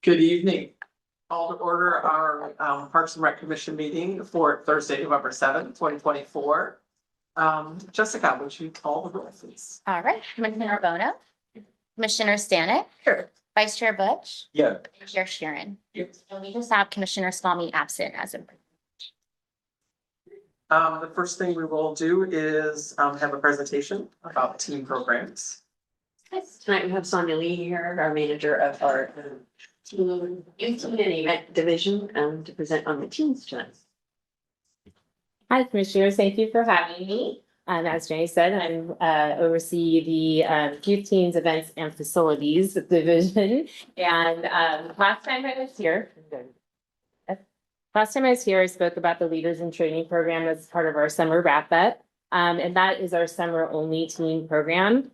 Good evening. Call to order our Parks and Rec Commission meeting for Thursday, November 2024. Jessica, would you call the roll, please? All right, Commissioner Bono, Commissioner Stanek, Here. Vice Chair Butch, Yeah. and Chair Sharon. Yes. And we just have Commissioner Swamy absent as of. The first thing we will do is have a presentation about team programs. Yes, tonight we have Sonia Lee here, our manager of our team, youth team and event division, to present on the teams tonight. Hi, Commissioners. Thank you for having me. As Jenny said, I oversee the youth teams, events, and facilities division. And last time I was here, I spoke about the Leaders in Training program as part of our summer wrap up. And that is our summer only team program,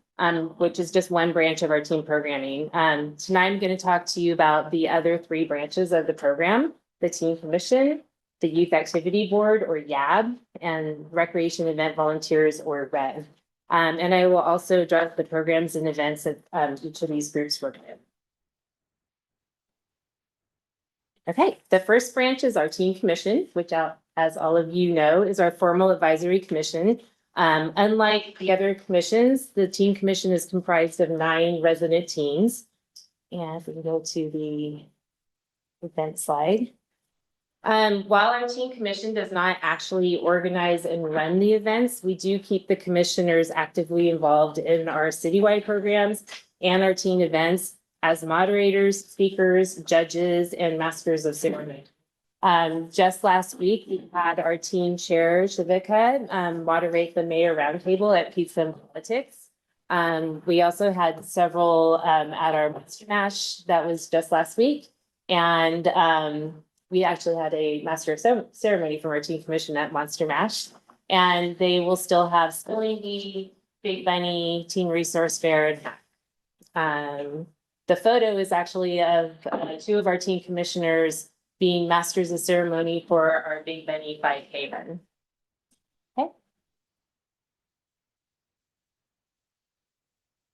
which is just one branch of our team programming. Tonight, I'm going to talk to you about the other three branches of the program: the Team Commission, the Youth Activity Board, or YAB, and Recreation Event Volunteers, or REV. And I will also address the programs and events that each of these groups work in. Okay, the first branch is our Team Commission, which, as all of you know, is our formal advisory commission. Unlike the other commissions, the Team Commission is comprised of 9 resident teams. And if we can go to the event slide. While our team commission does not actually organize and run the events, we do keep the commissioners actively involved in our citywide programs and our team events as moderators, speakers, judges, and masters of ceremony. Just last week, we had our team chair, Shavika, moderate the mayor roundtable at Pizza and Politics. We also had several at our Monster Mash that was just last week. And we actually had a master of ceremony from our team commission at Monster Mash. And they will still have Spelling Bee, Big Bunny, Team Resource Fair, and the photo is actually of 2 of our team commissioners being masters of ceremony for our Big Bunny 5K run.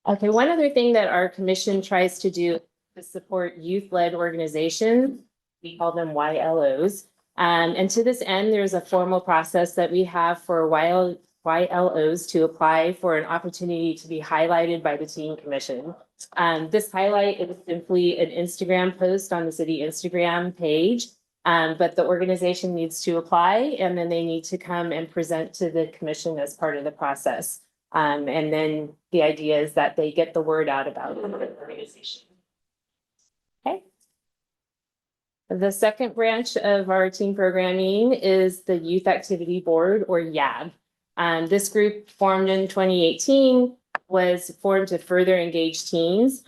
Okay, one other thing that our commission tries to do is support youth-led organizations. We call them YLOs. And to this end, there's a formal process that we have for YLOs to apply for an opportunity to be highlighted by the team commission. This highlight is simply an Instagram post on the city Instagram page, but the organization needs to apply, and then they need to come and present to the commission as part of the process. And then the idea is that they get the word out about the organization. Okay. The second branch of our team programming is the Youth Activity Board, or YAB. This group, formed in 2018, was formed to further engage teens.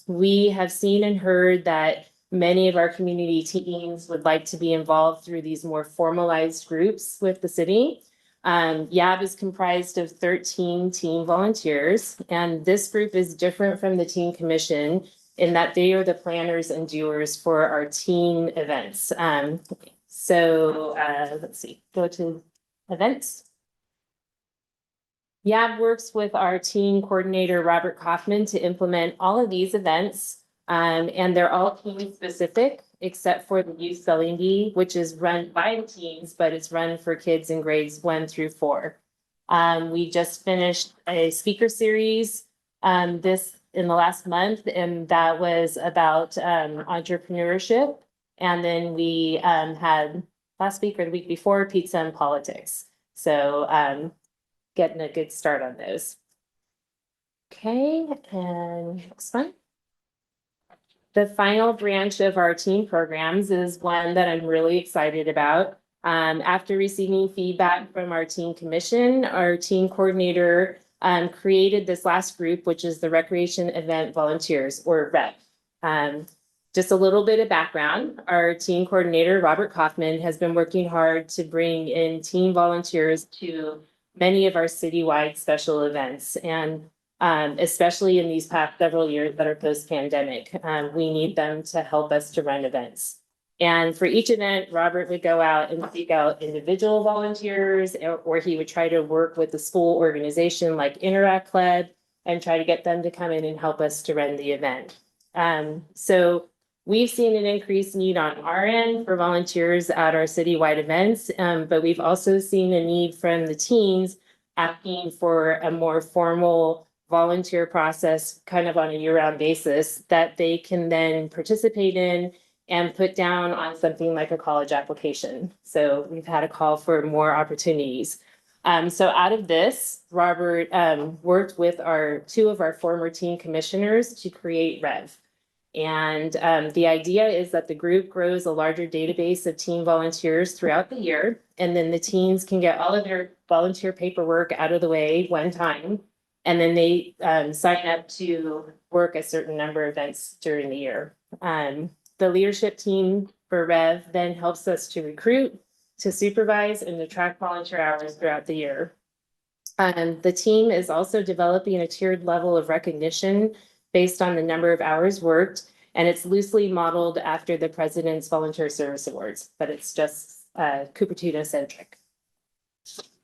We have seen and heard that many of our community teens would like to be involved through these more formalized groups with the city. YAB is comprised of 13 teen volunteers, and this group is different from the Teen Commission in that they are the planners and doers for our teen events. Let's see, go to events. YAB works with our teen coordinator, Robert Kaufman, to implement all of these events. And they're all teen specific, except for the Youth Spelling Bee, which is run by the teens, but it's run for kids in grades 1 through 4. We just finished a speaker series this in the last month, and that was about entrepreneurship. And then we had last week or the week before, Pizza and Politics. So getting a good start on those. Okay, and next one. The final branch of our team programs is one that I'm really excited about. After receiving feedback from our team commission, our team coordinator created this last group, which is the Recreation Event Volunteers, or REV. Just a little bit of background. Our team coordinator, Robert Kaufman, has been working hard to bring in team volunteers to many of our citywide special events. And especially in these past several years that are post-pandemic, we need them to help us to run events. And for each event, Robert would go out and seek out individual volunteers, or he would try to work with the school organization like Interact Club and try to get them to come in and help us to run the event. So we've seen an increased need on our end for volunteers at our citywide events, but we've also seen a need from the teens asking for a more formal volunteer process, kind of on a year-round basis, that they can then participate in and put down on something like a college application. So we've had a call for more opportunities. So out of this, Robert worked with two of our former teen commissioners to create Rev. And the idea is that the group grows a larger database of teen volunteers throughout the year. And then the teens can get all of their volunteer paperwork out of the way one time. And then they sign up to work a certain number of events during the year. The leadership team for Rev then helps us to recruit, to supervise, and to track volunteer hours throughout the year. The team is also developing a tiered level of recognition based on the number of hours worked, and it's loosely modeled after the President's Volunteer Service Awards, but it's just Cupertino centric.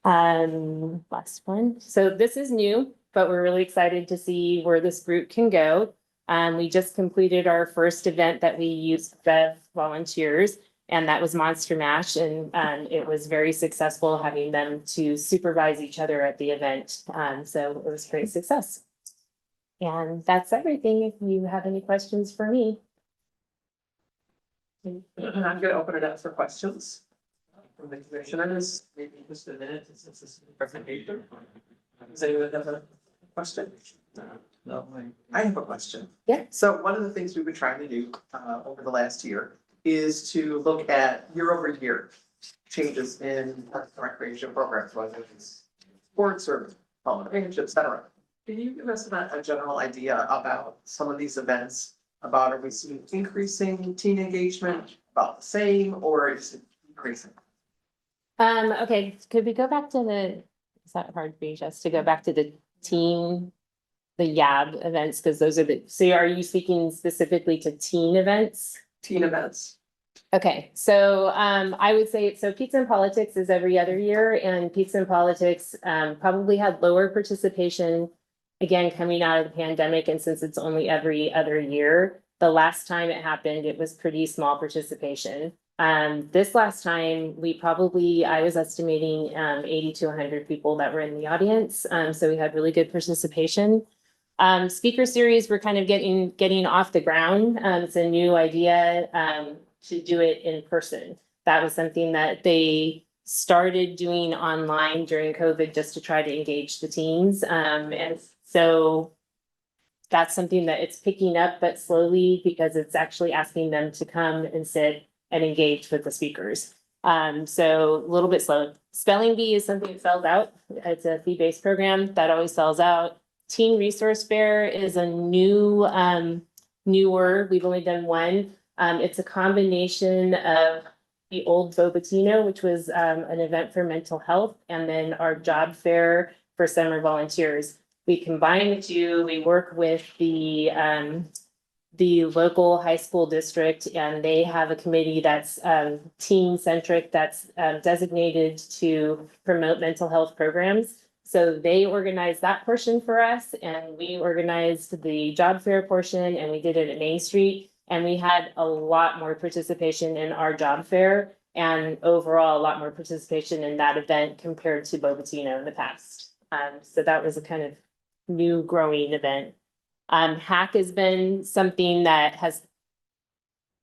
Last one. So this is new, but we're really excited to see where this group can go. We just completed our first event that we used Rev volunteers, and that was Monster Mash, and it was very successful having them to supervise each other at the event. So it was a great success. And that's everything. If you have any questions for me. I'm gonna open it up for questions from the commissioners, maybe just a minute since this is a presentation. Does anyone have a question? No, I have a question. Yeah. So one of the things we've been trying to do over the last year is to look at year over year changes in parks and recreation programs, whether it's sports or age, et cetera. Can you give us a general idea about some of these events? About, are we seeing increasing teen engagement, about the same, or is it decreasing? Okay, could we go back to is that hard for you, Jess, to go back to the YAB events, because those are so are you speaking specifically to teen events? Teen events. Okay, so I would say, so Pizza and Politics is every other year, and Pizza and Politics probably had lower participation, again, coming out of the pandemic, and since it's only every other year, the last time it happened, it was pretty small participation. This last time, I was estimating 80 to 100 people that were in the audience, so we had really good participation. Speaker series, we're kind of getting off the ground. It's a new idea to do it in person. That was something that they started doing online during COVID just to try to engage the teens. And so that's something that it's picking up, but slowly, because it's actually asking them to come and sit and engage with the speakers. So a little bit slow. Spelling Bee is something that sells out. It's a fee-based program that always sells out. Teen Resource Fair is a newer, we've only done one. It's a combination of the old Cupertino, which was an event for mental health, and then our job fair for summer volunteers. We combine the two. We work with the local high school district, and they have a committee that's teen centric, that's designated to promote mental health programs. So they organized that portion for us, and we organized the job fair portion, and we did it at Main Street. And we had a lot more participation in our job fair, and overall a lot more participation in that event compared to Cupertino in the past. So that was a kind of new growing event. Hack has been something that has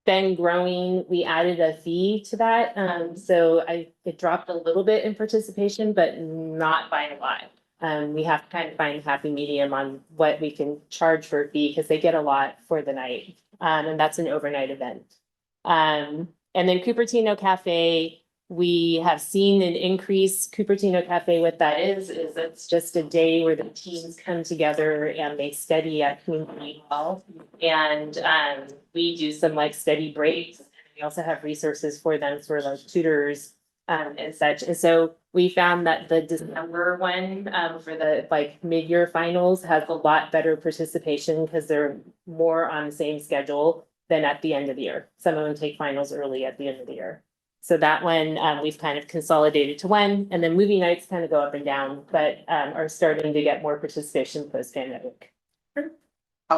been growing. We added a fee to that. So it dropped a little bit in participation, but not by a lot. We have to kind of find a happy medium on what we can charge for a fee, because they get a lot for the night. And that's an overnight event. And then Cupertino Cafe, we have seen an increase. Cupertino Cafe, what that is it's just a day where the teens come together and they study at community hall. And we do some like study breaks. We also have resources for them for like tutors and such. And so we found that the December one for the like mid-year finals has a lot better participation, because they're more on the same schedule than at the end of the year. Some of them take finals early at the end of the year. So that one we've kind of consolidated to one, and then movie nights kind of go up and down, but are starting to get more participation post-pandemic.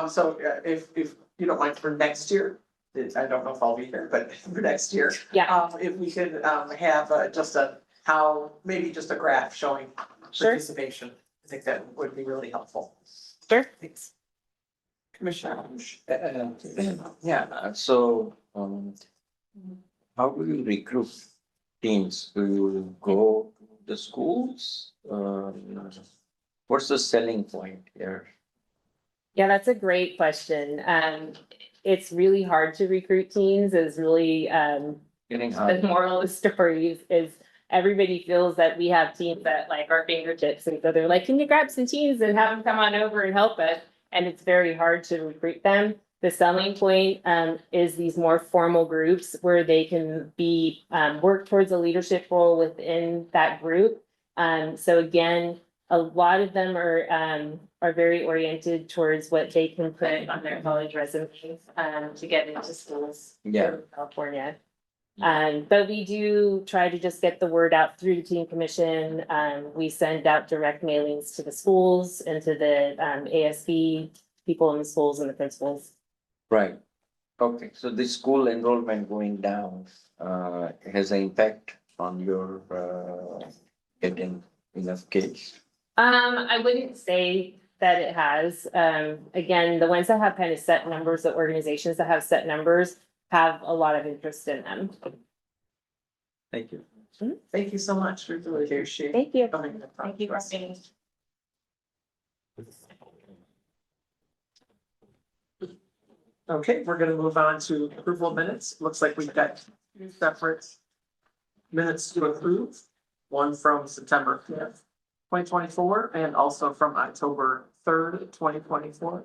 So if you don't mind, for next year, I don't know if I'll be here, but for next year. Yeah, If we could, have, just maybe just a graph showing Sure. participation, I think that would be really helpful. sure. Thanks. Commissioner. Yeah, so, how do you recruit teams? Do you go to the schools? What's the selling point here? Yeah, that's a great question. It's really hard to recruit teens is really, Getting the out, moral of the story is everybody feels that we have teams at like our fingertips. And so they're like, can you grab some teens and have them come on over and help us? And it's very hard to recruit them. The selling point is these more formal groups where they can be work towards a leadership role within that group. So again, a lot of them are very oriented towards what they can put on their college resumes to get into schools Yeah. in California. But we do try to just get the word out through the teen commission. We send out direct mailings to the schools and to the ASB people in the schools and the principals. right? Okay, so the school enrollment going down, has an impact on your, getting enough kids? I wouldn't say that it has. Again, the ones that have kind of set numbers, the organizations that have set numbers have a lot of interest in them. Thank you. Thank you so much. We really appreciate. Thank you. coming to talk to us. Okay, we're gonna move on to approval of minutes. Looks like we've got two separate minutes to approve. One from September 5th, 2024, and also from October 3rd, 2024.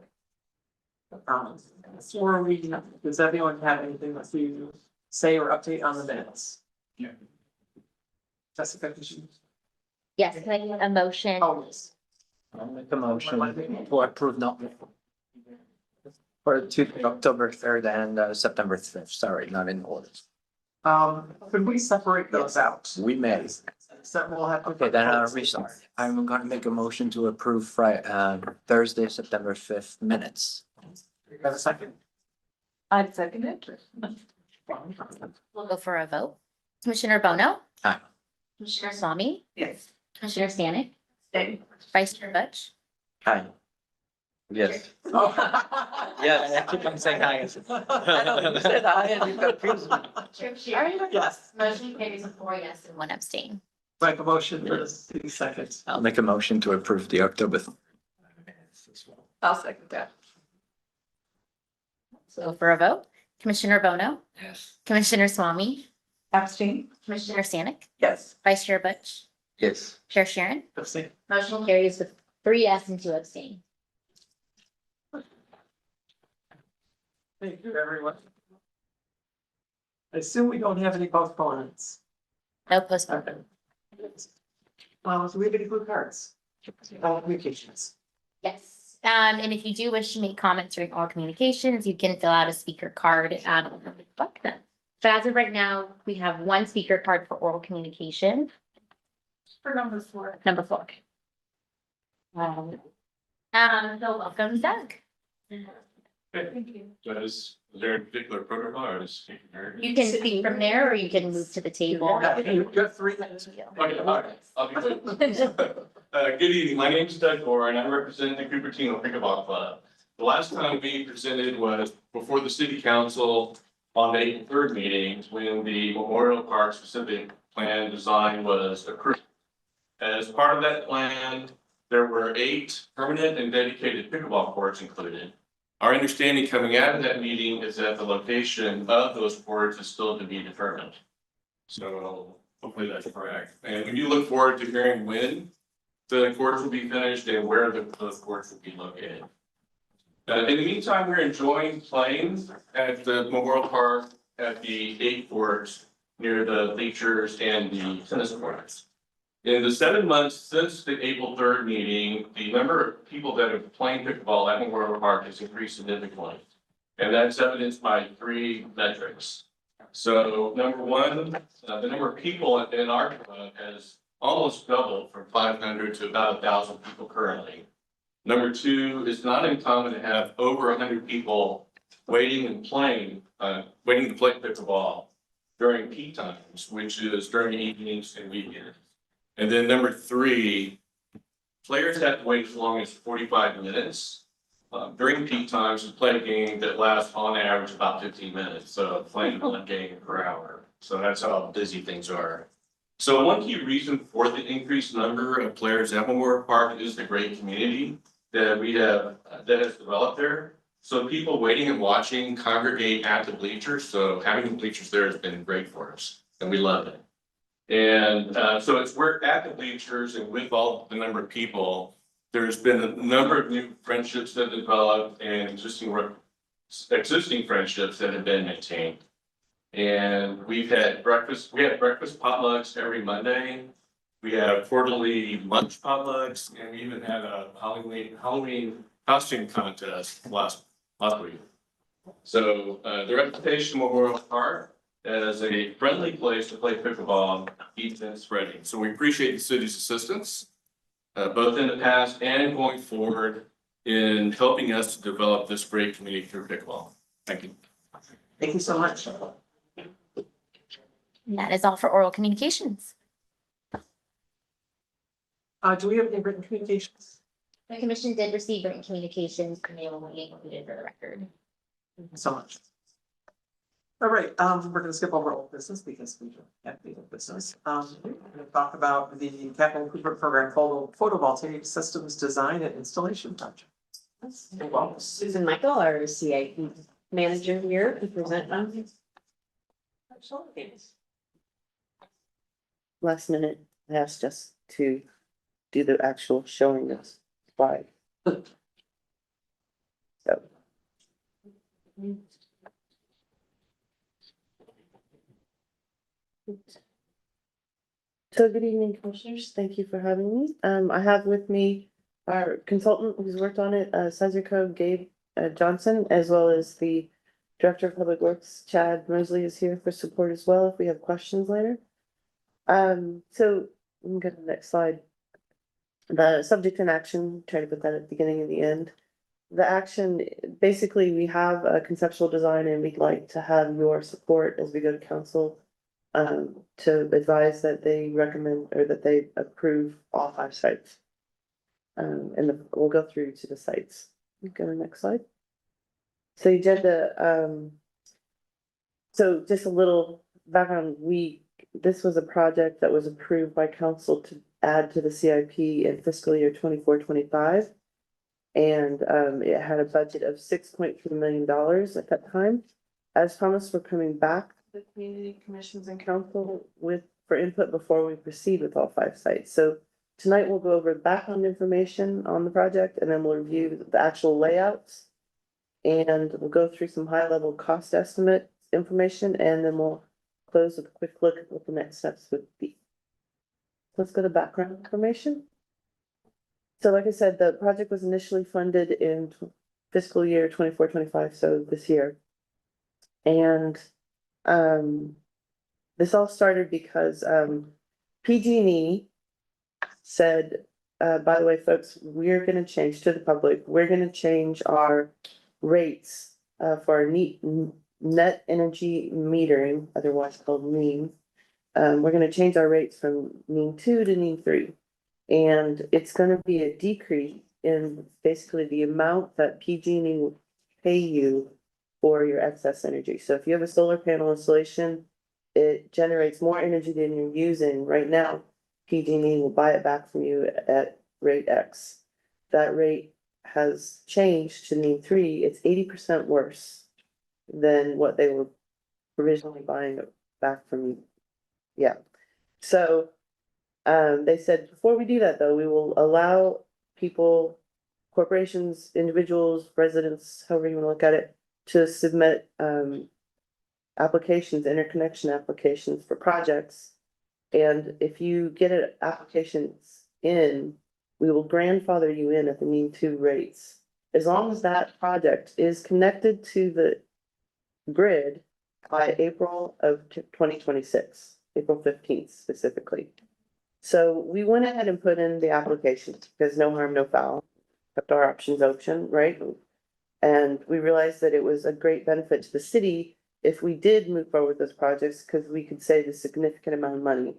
Before we, does everyone have anything to say or update on the minutes? Yeah. Jessica, did you? Yes, can I get a motion? Oh, yes. I'll make a motion to approve not. For October 3rd and September 5th, sorry, not in order. Could we separate those out? We may. So we'll have. Okay, then I'll restart. I'm gonna make a motion to approve Thursday, September 5th minutes. You got a second? I'd second it. We'll go for a vote. Commissioner Bono? Aye. Commissioner Swami? Yes. Commissioner Stanek? Vice Chair Butch? Hi. Yes. Yes, I keep on saying hi. I know, you said hi and you confused me. Chair Sharon? Yes, Motion carries with 4 yes and 1 abstain. make a motion for the 60 seconds. I'll make a motion to approve the October. I'll second that. So for a vote, Commissioner Bono? Yes. Commissioner Swami? Abstain? Commissioner Stanek? Yes. Vice Chair Butch? Yes. Chair Sharon? Abstain. Motion carries with 3 yes and 2 abstain. Thank you, everyone. I assume we don't have any postponements. No postpone. Okay. So we have any blue cards? All communications. Yes, and if you do wish to make comments during all communications, you can fill out a speaker card. But as of right now, we have 1 speaker card for oral communication. For number 4. Number 4. So welcome, Doug. Is there a particular protocol or is? You can speak from there or you can move to the table. You've got 3 minutes. Okay, all right, I'll be quick. Good evening, my name is Doug Gore and I represent the Cupertino Pickleball Club. The last time we presented was before the city council on the April 3rd meeting when the Memorial Park specific plan design was approved. As part of that plan, there were 8 permanent and dedicated pickleball courts included. Our understanding coming out of that meeting is that the location of those courts is still to be determined. So hopefully that's correct. And we do look forward to hearing when the courts will be finished and where those courts will be located. In the meantime, we're enjoying playing at the Memorial Park at the 8 courts near the bleachers and the tennis courts. In the 7 months since the April 3rd meeting, the number of people that have played pickleball at Memorial Park has increased significantly. And that's evidenced by 3 metrics. So number 1, the number of people in our club has almost doubled from 500 to about 1,000 people currently. Number 2, it's not uncommon to have over 100 people waiting and playing, waiting to play pickleball during peak times, which is during evenings and weekends. And then number three, players have to wait as long as 45 minutes during peak times to play a game that lasts on average about 15 minutes. So playing one game per hour. So that's how busy things are. So one key reason for the increased number of players at Memorial Park is the great community that we have, that has developed there. So people waiting and watching congregate at the bleachers. So having the bleachers there has been great for us and we love it. And so it's worked at the bleachers and with all the number of people, there's been a number of new friendships that have developed and existing friendships that have been maintained. And we have breakfast potlucks every Monday. We have quarterly lunch potlucks, and we even had a Halloween costume contest last week. So the reputation of Memorial Park as a friendly place to play pickleball keeps on spreading. So we appreciate the city's assistance, both in the past and going forward in helping us to develop this great community through pickleball. Thank you. Thank you so much. And that is all for oral communications. Do we have any written communications? The commission did receive written communications and they will be included for the record. Thank you so much. All right, we're gonna skip over old business because we don't have the old business. We're gonna talk about the capital improvement program photovoltaic systems design and installation project. Well, Susan Michael, our CIP manager here, to present on this. Last minute asked us to do the actual showing us slide. So. So good evening, commissioners. Thank you for having me. I have with me our consultant who's worked on it, Code Gabe Johnson, as well as the Director of Public Works, Chad Mosley, is here for support as well if we have questions later. So we can go to the next slide. The subject and action, try to put that at the beginning and the end. The action, basically, we have a conceptual design and we'd like to have your support as we go to council to advise that they recommend or that they approve all 5 sites. We'll go through to the sites. Go to the next slide. So the agenda, so just a little background, this was a project that was approved by council to add to the CIP in fiscal year 24-25. And it had a budget of $6.3 million at that time. As promised, we're coming back to the community commissions and council for input before we proceed with all 5 sites. So tonight we'll go over background information on the project and then we'll review the actual layouts. And we'll go through some high level cost estimate information and then we'll close with a quick look at what the next steps would be. Let's go to background information. So like I said, the project was initially funded in fiscal year 24-25, so this year. And this all started because PG&E said, by the way, folks, we're going to change to the public. We're going to change our rates for our net energy metering, otherwise called NEM. We're going to change our rates from NEM 2 to NEM 3. And it's going to be a decrease in basically the amount that PG&E will pay you for your excess energy. So if you have a solar panel installation, it generates more energy than you're using right now. PG&E will buy it back from you at rate X. That rate has changed to NEM 3. It's 80% worse than what they were originally buying it back from you. Yeah. So they said, before we do that, though, we will allow people, corporations, individuals, residents, however you want to look at it, to submit applications, interconnection applications for projects. And if you get applications in, we will grandfather you in at the NEM 2 rates. As long as that project is connected to the grid by April of 2026, April 15th specifically. So we went ahead and put in the application because no harm, no foul, kept our options open, right? And we realized that it was a great benefit to the city if we did move forward with those projects, because we could save a significant amount of money.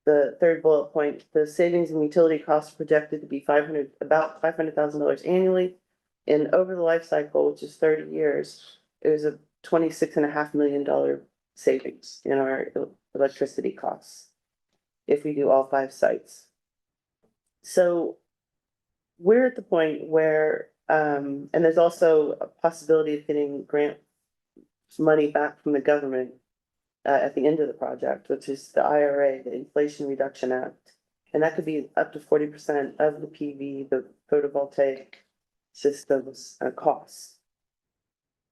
The third bullet point, the savings in utility costs projected to be about $500,000 annually. And over the life cycle, which is 30 years, it was a $26.5 million savings in our electricity costs if we do all 5 sites. So we're at the point where, and there's also a possibility of getting grant money back from the government at the end of the project, which is the IRA, the Inflation Reduction Act. And that could be up to 40% of the PV, the photovoltaic systems costs.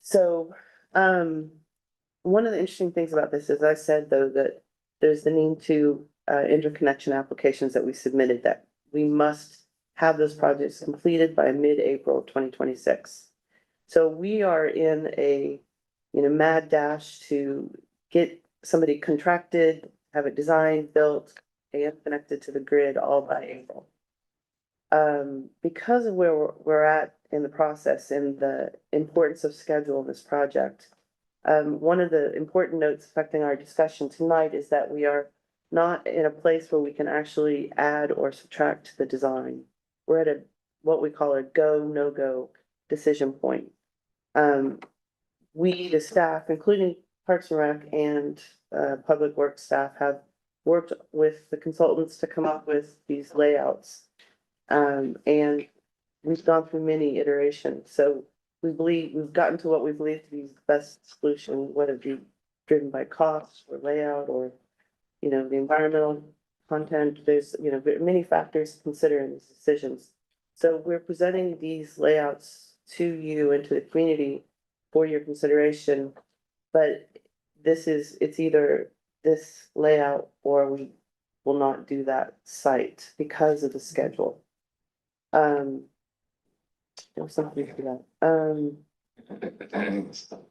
So, one of the interesting things about this is I said, though, that there's the need to interconnection applications that we submitted, that we must have those projects completed by mid-April 2026. So we are in a, mad dash to get somebody contracted, have it designed, built, and connected to the grid all by April. Because of where we're at in the process and the importance of schedule of this project, one of the important notes affecting our discussion tonight is that we are not in a place where we can actually add or subtract to the design. We're at what we call a go, no-go decision point. We, the staff, including Parks and Rec and Public Works staff, have worked with the consultants to come up with these layouts. And we've gone through many iterations, so we believe we've gotten to what we believe to be the best solution, whether it be driven by cost or layout or, the environmental content. There's, many factors to consider in these decisions. So we're presenting these layouts to you and to the community for your consideration. But it's either this layout or we will not do that site because of the schedule. There was something for that.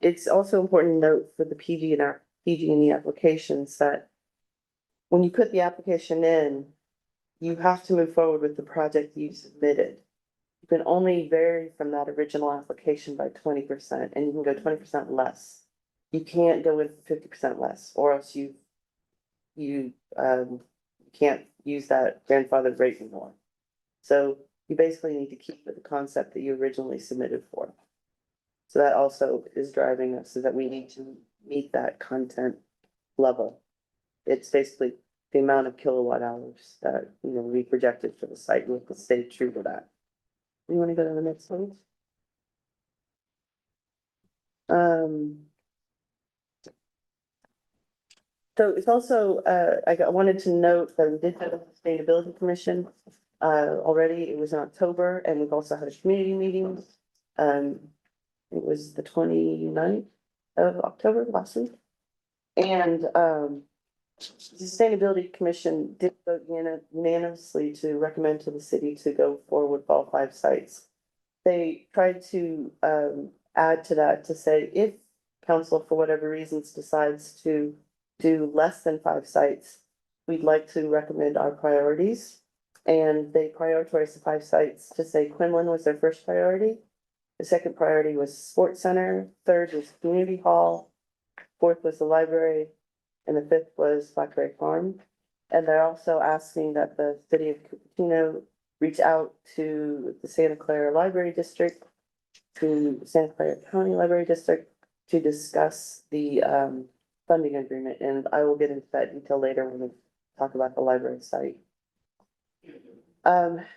It's also important to note for the PG&E applications that when you put the application in, you have to move forward with the project you submitted. You can only vary from that original application by 20%, and you can go 20% less. You can't go with 50% less, or else you can't use that grandfathered rate anymore. So you basically need to keep with the concept that you originally submitted for. So that also is driving us, is that we need to meet that content level. It's basically the amount of kilowatt hours that, we projected for the site. We have to stay true to that. You want to go to the next one? So it's also, I wanted to note that we did have a sustainability commission already. It was in October, and we've also had a community meeting. It was the 29th of October last week. And the Sustainability Commission did vote unanimously to recommend to the city to go forward with all 5 sites. They tried to add to that to say if council, for whatever reasons, decides to do less than 5 sites, we'd like to recommend our priorities. And they prioritized the 5 sites to say Quinlan was their first priority. The second priority was Sports Center. Third was Community Hall. Fourth was the library. And the 5th was Blackberry Farm. And they're also asking that the city of Cupertino reach out to the Santa Clara Library District, to the Santa Clara County Library District to discuss the funding agreement. And I will get into that detail later when we talk about the library site.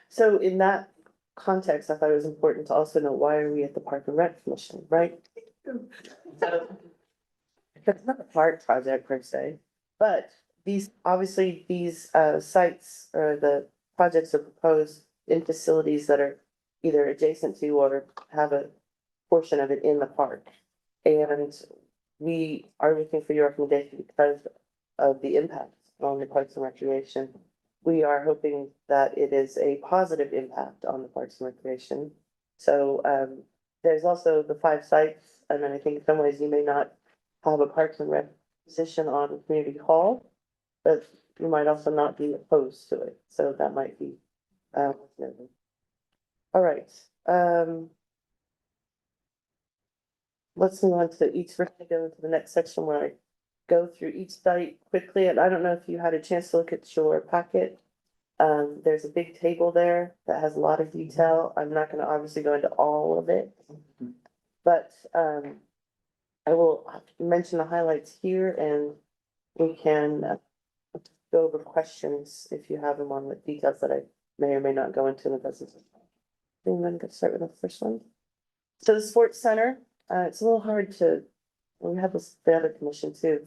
So in that context, I thought it was important to also know, why are we at the Park and Rec Commission, right? So, it's not a park project per se, but these sites or the projects are proposed in facilities that are either adjacent to or have a portion of it in the park. And we are looking for your recommendation because of the impact on the Parks and Recreation. We are hoping that it is a positive impact on the Parks and Recreation. So there's also the 5 sites, and then I think in some ways you may not have a Parks and Rec position on Community Hall, but you might also not be opposed to it. So that might be all right. So, in that context, I thought it was important to also know, why are we at the Park and Rec Commission, right? So it's not a part project per se, but these, obviously, these sites are either adjacent to or have a portion of it in the park. And we are hoping that it is a positive impact on the Parks and Recreation. So there's also the 5 sites, and then I think in some ways you may not have a Parks and Rec position on Community Hall, but you might also not be opposed to it. So that might be all right. let's move on to each, we're gonna go into the next section where I go through each site quickly, and I don't know if you had a chance to look at your packet. There's a big table there that has a lot of detail. I'm not gonna obviously go into all of it. But, I will mention the highlights here and we can go over questions if you have them on the details that I may or may not go into in the presentation. I'm gonna start with the first one. So the sports center, it's a little hard to, well, we have this, the other commission too.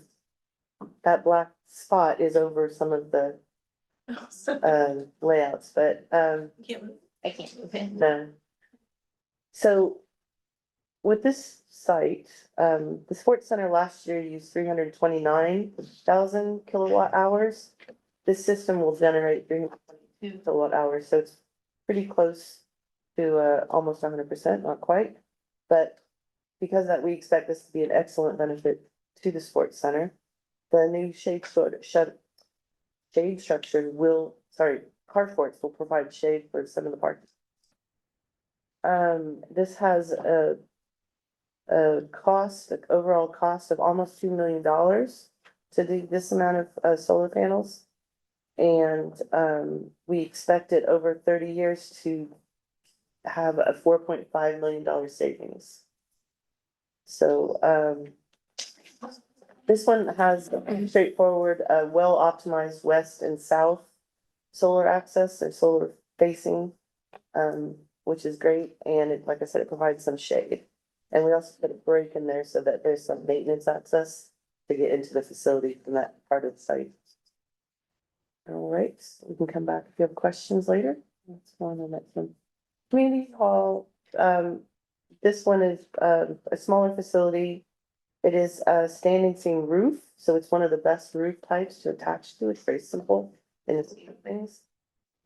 That black spot is over some of the layouts, but I can't move it. no. So with this site, the sports center last year used 329,000 kilowatt hours. This system will generate 322 kilowatt hours, so it's pretty close to almost 100%, not quite. But because that we expect this to be an excellent benefit to the sports center, the new shade structure will, carports will provide shade for some of the parking. This has a cost, an overall cost of almost $2 million to do this amount of solar panels. And we expect it over 30 years to have a $4.5 million savings. So this one has a straightforward, well optimized west and south solar access or solar facing, which is great. And it, like I said, it provides some shade. And we also put a break in there so that there's some maintenance access to get into the facility from that part of the site. All right, we can come back if you have questions later. Let's go on to the next one. Community hall, this one is a smaller facility. It is a standing seam roof, so it's one of the best roof types to attach to. It's very simple in its things.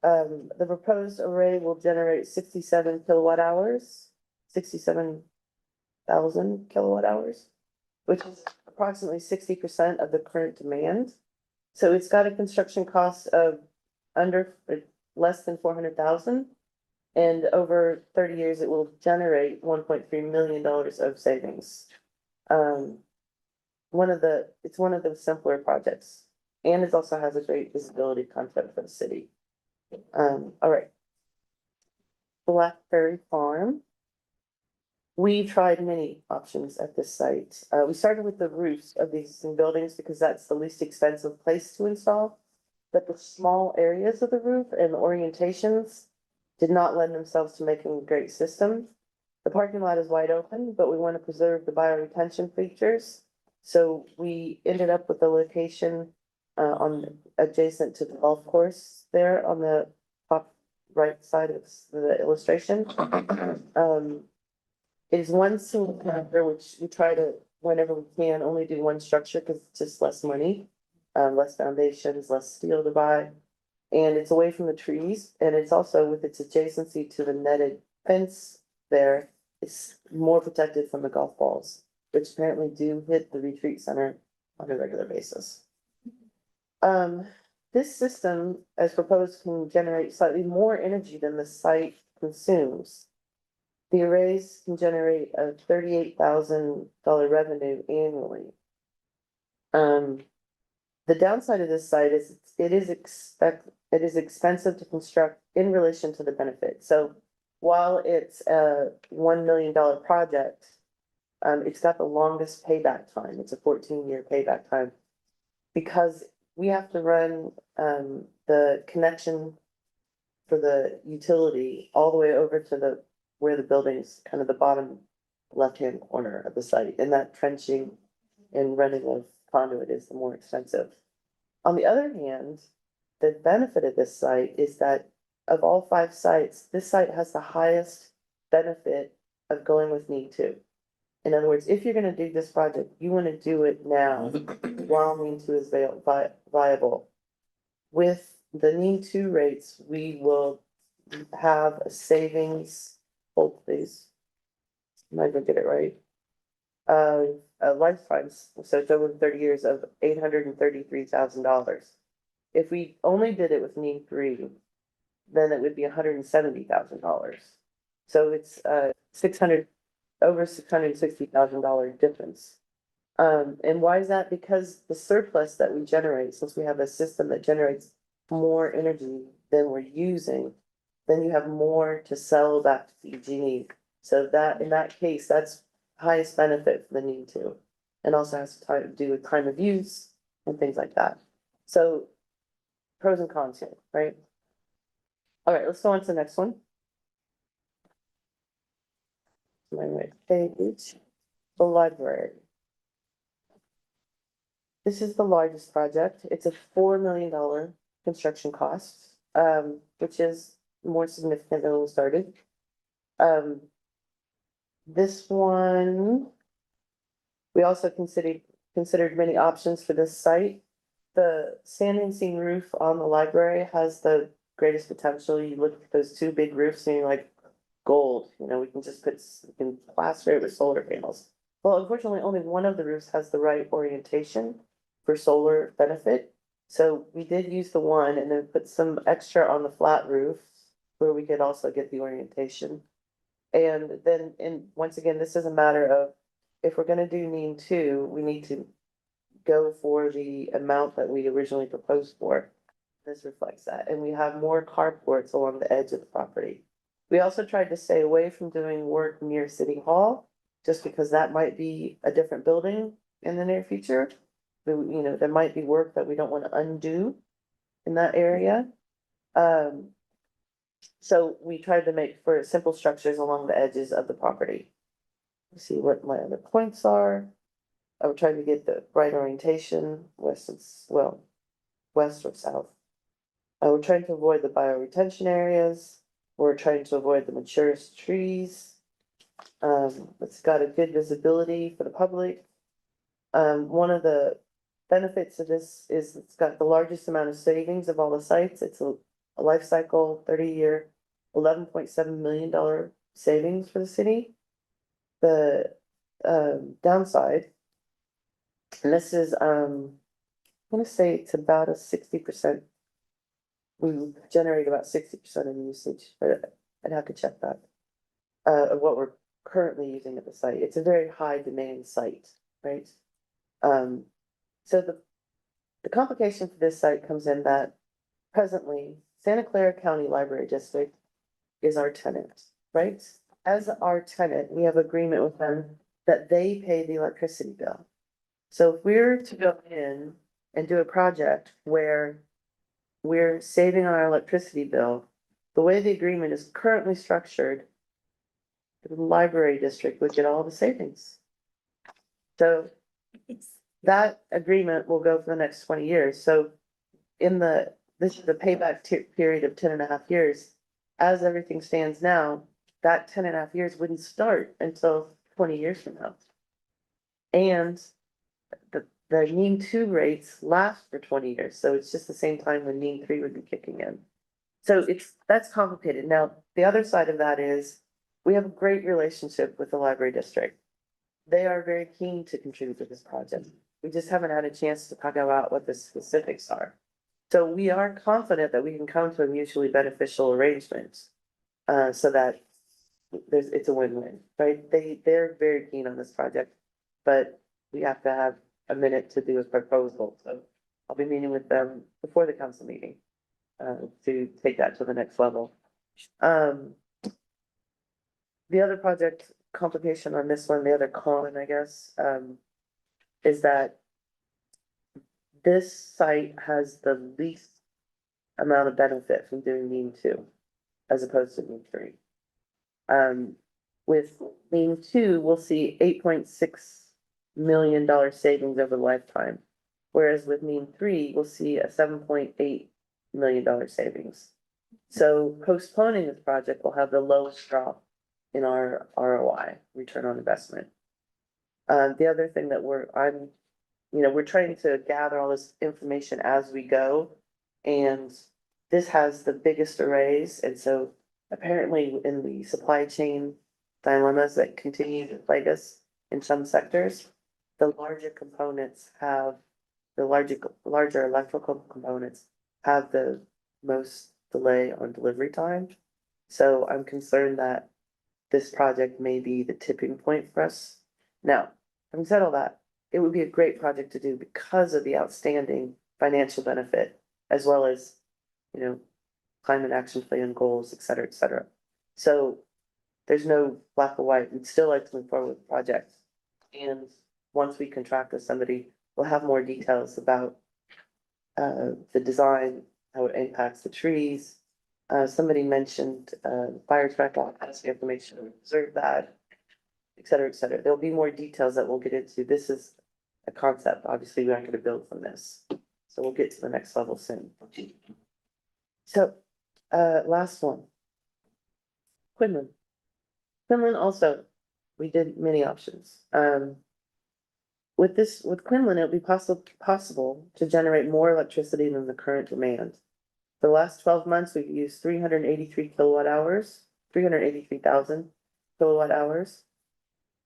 The proposed array will generate 67 kilowatt hours, 67,000 kilowatt hours, which is approximately 60% of the current demand. So it's got a construction cost of less than 400,000. And over 30 years, it will generate $1.3 million of savings. It's one of the simpler projects, and it also has a great visibility concept for the city. All right. Blackberry Farm. We tried many options at this site. We started with the roofs of these existing buildings because that's the least expensive place to install. But the small areas of the roof and the orientations did not lend themselves to making a great system. The parking lot is wide open, but we want to preserve the bioretention features. So we ended up with a location adjacent to the golf course there on the top right side of the illustration. It is one single connector, which we try to, whenever we can, only do one structure because it's just less money, less foundations, less steel to buy. And it's away from the trees, and it's also with its adjacency to the netted fence there, it's more protected from the golf balls, which apparently do hit the retreat center on a regular basis. This system, as proposed, can generate slightly more energy than the site consumes. The arrays can generate a $38,000 revenue annually. The downside of this site is it is expensive to construct in relation to the benefit. So while it's a $1 million project, it's got the longest payback time. It's a 14-year payback time because we have to run the connection for the utility all the way over to where the building's kind of the bottom left-hand corner of the site, and that trenching and running of conduit is the more expensive. On the other hand, the benefit of this site is that of all 5 sites, this site has the highest benefit of going with NEED 2. In other words, if you're gonna do this project, you wanna do it now while NEED 2 is viable. With the NEED 2 rates, we will have a savings, hold please. Might as well get it right. Lifetimes, so it's over 30 years of $833,000. If we only did it with NEED 3, then it would be $170,000. So it's over $660,000 difference. And why is that? Because the surplus that we generate, since we have a system that generates more energy than we're using, then you have more to sell back to PG&E. So that, in that case, that's highest benefit for the need to. And also has to do with time of use and things like that. So pros and cons here, right? All right, let's go on to the next one. My right page, the library. This is the largest project. It's a $4 million construction cost, which is more significant than when we started. This one, we also considered many options for this site. The standing seam roof on the library has the greatest potential. You look at those two big roofs and you're like, gold, you know, we can plaster it with solar panels. Well, unfortunately, only one of the roofs has the right orientation for solar benefit. So we did use the one and then put some extra on the flat roof where we could also get the orientation. And then, once again, this is a matter of, if we're gonna do NEAM 2, we need to go for the amount that we originally proposed for. This reflects that, and we have more carports along the edge of the property. We also tried to stay away from doing work near City Hall, just because that might be a different building in the near future. You know, there might be work that we don't want to undo in that area. So we tried to make for simple structures along the edges of the property. Let's see what my other points are. I would try to get the right orientation, west or south. We're trying to avoid the bioretention areas. We're trying to avoid the maturest trees. It's got a good visibility for the public. One of the benefits of this is it's got the largest amount of savings of all the sites. It's a life cycle, 30-year, $11.7 million savings for the city. The downside, and this is, I'm gonna say it's about a 60%. We generate about 60% of usage, but I'd have to check that. Of what we're currently using at the site. It's a very high demand site, right? So the complication for this site comes in that presently Santa Clara County Library District is our tenant, right? As our tenant, we have agreement with them that they pay the electricity bill. So if we're to go in and do a project where we're saving on our electricity bill, the way the agreement is currently structured, the library district would get all the savings. So that agreement will go for the next 20 years. So this is the payback period of 10.5 years. As everything stands now, that 10.5 years wouldn't start until 20 years from now. And the NEAM 2 rates last for 20 years. So it's just the same time when NEAM 3 would be kicking in. So that's complicated. Now, the other side of that is we have a great relationship with the library district. They are very keen to contribute to this project. We just haven't had a chance to talk about what the specifics are. So we are confident that we can come to a mutually beneficial arrangement, so that it's a win-win, right? They're very keen on this project, but we have to have a minute to do a proposal. So I'll be meeting with them before the council meeting, to take that to the next level. The other project complication on this one, the other con, I guess, is that this site has the least amount of benefit from doing NEAM 2 as opposed to NEAM 3. With NEAM 2, we'll see $8.6 million savings over the lifetime, whereas with NEAM 3, we'll see a $7.8 million savings. So postponing this project will have the lowest drop in our ROI, return on investment. The other thing that we're trying to gather all this information as we go, and this has the biggest arrays, and so apparently in the supply chain dilemmas that continue to plague us in some sectors, the larger electrical components have the most delay on delivery time. So I'm concerned that this project may be the tipping point for us. Now, having said all that, it would be a great project to do because of the outstanding financial benefit, as well as, you know, climate action plan goals, et cetera, et cetera. So there's no black or white. We'd still like to move forward with the project. And once we contract with somebody, we'll have more details about the design, how it impacts the trees. Somebody mentioned fire truck, has the information to reserve that, et cetera, et cetera. There'll be more details that we'll get into. This is a concept. Obviously, we aren't gonna build from this. So we'll get to the next level soon. So, last one. Quinlan. Quinlan also, we did many options. With Quinlan, it would be possible to generate more electricity than the current demand. For the last 12 months, we've used 383 kilowatt hours, 383,000 kilowatt hours.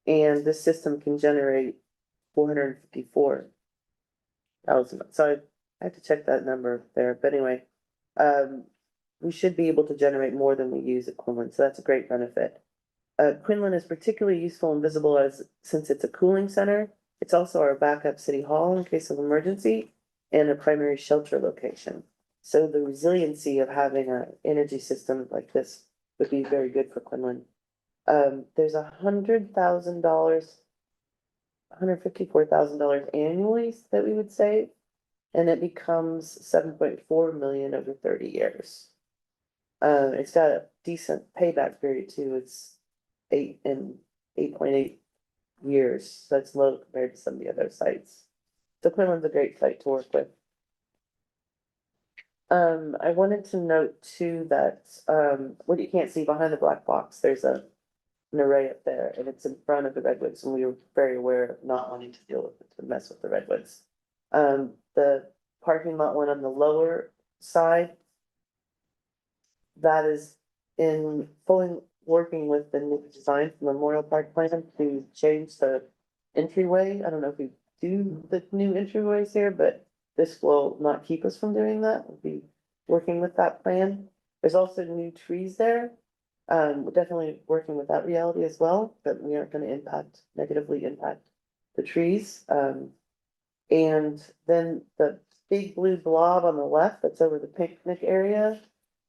And this system can generate 454,000. So I have to check that number there, but anyway, we should be able to generate more than we use at Quinlan, so that's a great benefit. Quinlan is particularly useful and visible since it's a cooling center. It's also our backup city hall in case of emergency and a primary shelter location. So the resiliency of having an energy system like this would be very good for Quinlan. There's $154,000 annually that we would save, and it becomes 7.4 million over 30 years. It's got a decent payback period too. It's 8.8 years. So that's low compared to some of the other sites. So Quinlan's a great site to work with. I wanted to note too that, what you can't see behind the black box, there's an array up there, and it's in front of the redwoods, and we were very aware of not wanting to deal with it, to mess with the redwoods. The parking lot one on the lower side, that is in fully working with the new design from Memorial Park plan to change the entryway. I don't know if we do the new entryways here, but this will not keep us from doing that. We'll be working with that plan. There's also new trees there. We're definitely working with that reality as well, but we aren't gonna negatively impact the trees. And then the big blue blob on the left, that's over the picnic area.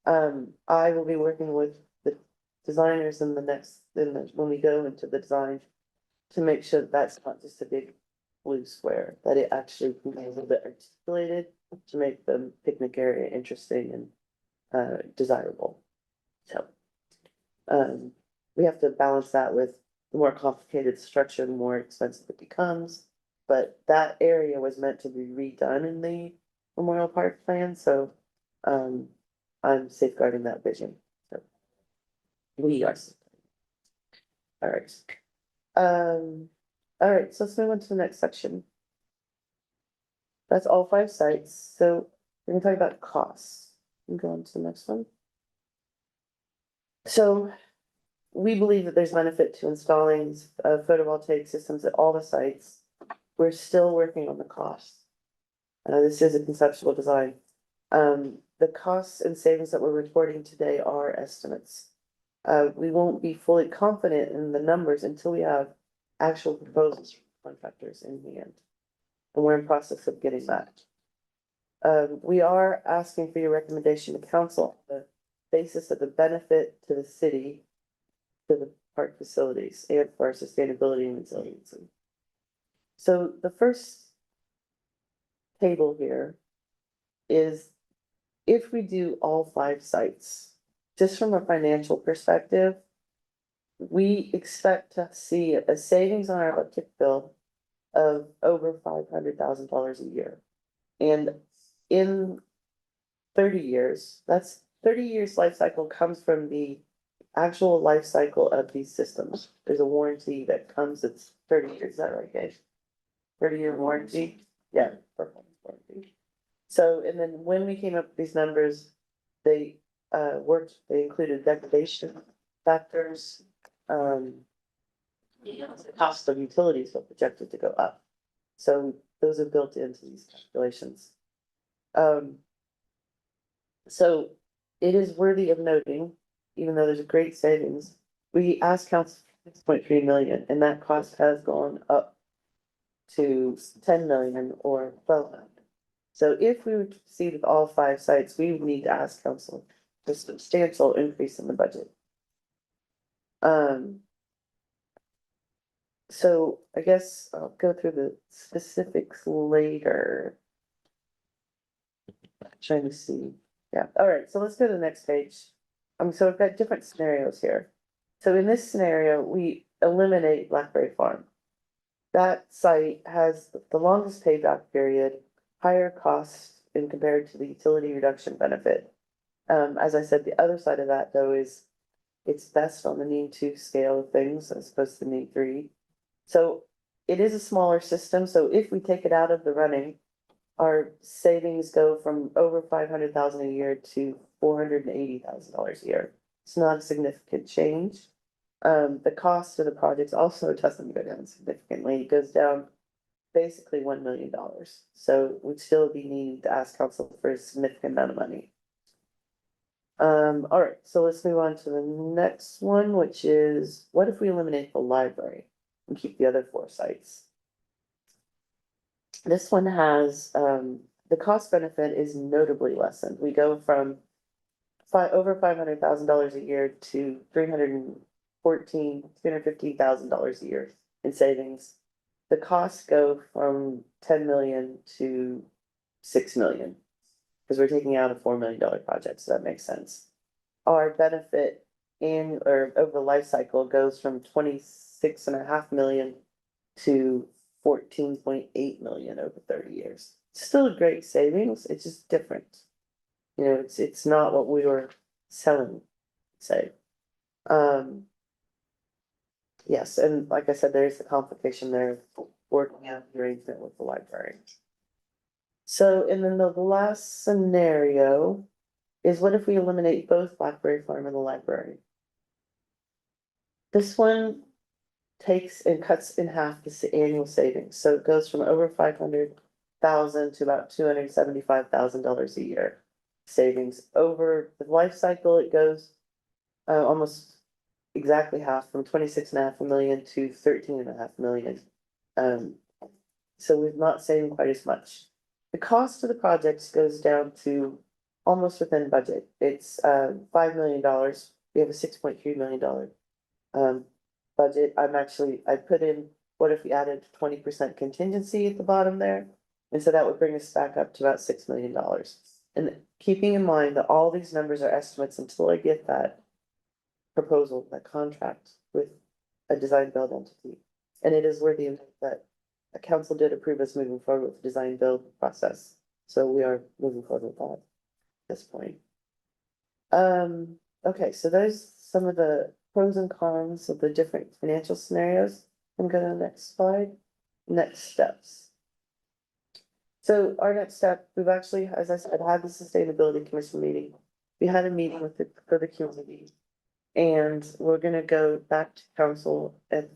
I will be working with the designers when we go into the design to make sure that that's not just a big blue square, that it actually can be a little bit articulated to make the picnic area interesting and desirable. So, we have to balance that with the more complicated structure, the more expensive it becomes. But that area was meant to be redone in the Memorial Park plan, so, I'm safeguarding that vision. So we are. All right. All right, so let's move on to the next section. That's all 5 sites, so we're gonna talk about costs. And go on to the next one. So we believe that there's benefit to installing photovoltaic systems at all the sites. We're still working on the costs. This is a conceptual design. The costs and savings that we're reporting today are estimates. We won't be fully confident in the numbers until we have actual proposals from contractors in hand. And we're in process of getting that. We are asking for your recommendation to council on the basis of the benefit to the city, to the park facilities, and for our sustainability and resiliency. So the first table here is if we do all 5 sites, just from a financial perspective, we expect to see a savings on our electric bill of over $500,000 a year. And in 30 years, that's 30 years life cycle comes from the actual life cycle of these systems. There's a warranty that comes, it's 30 years, is that right, guys? 30-year warranty? Yeah, performance warranty. So, and then when we came up with these numbers, they included degradation factors, the cost of utilities are projected to go up. So those are built into these calculations. So it is worthy of noting, even though there's a great savings, we asked council 6.3 million, and that cost has gone up to 10 million or 12 million. So if we were to proceed with all 5 sites, we would need to ask council for substantial increase in the budget. So I guess I'll go through the specifics later. Trying to see, yeah, all right, so let's go to the next page. So I've got different scenarios here. So in this scenario, we eliminate Blackberry Farm. That site has the longest payback period, higher costs in compared to the utility reduction benefit. As I said, the other side of that though is it's best on the need to scale of things as opposed to need 3. So it is a smaller system, so if we take it out of the running, our savings go from over 500,000 a year to $480,000 a year. It's not a significant change. The cost of the project also doesn't go down significantly. It goes down basically $1 million. So we'd still be needing to ask council for a significant amount of money. All right, so let's move on to the next one, which is what if we eliminate the library and keep the other 4 sites? This one has, the cost benefit is notably lessened. We go from over $500,000 a year to $315,000 a year in savings. The costs go from 10 million to 6 million. Because we're taking out a $4 million project, so that makes sense. Our benefit over the life cycle goes from 26.5 million to 14.8 million over 30 years. Still a great savings, it's just different. You know, it's not what we were selling, say. Yes, and like I said, there's the complication there, of working out the arrangement with the library. So, and then the last scenario is what if we eliminate both Blackberry Farm and the library? This one takes and cuts in half the annual savings, so it goes from over 500,000 to about $275,000 a year savings. Over the life cycle, it goes almost exactly half, from 26.5 million to 13.5 million. So we're not saving quite as much. The cost of the projects goes down to almost within budget. It's $5 million. We have a $6.3 million budget. I put in, what if we added 20% contingency at the bottom there? And so that would bring us back up to about $6 million. And keeping in mind that all these numbers are estimates until I get that proposal, that contract with a design build entity. And it is worthy of that the council did approve us moving forward with the design build process. So we are moving forward with that at this point. Okay, so there's some of the pros and cons of the different financial scenarios. I'm going to the next slide. Next steps. So our next step, we've actually, as I said, had the Sustainability Commission meeting. We had a meeting for the community. And we're gonna go back to council at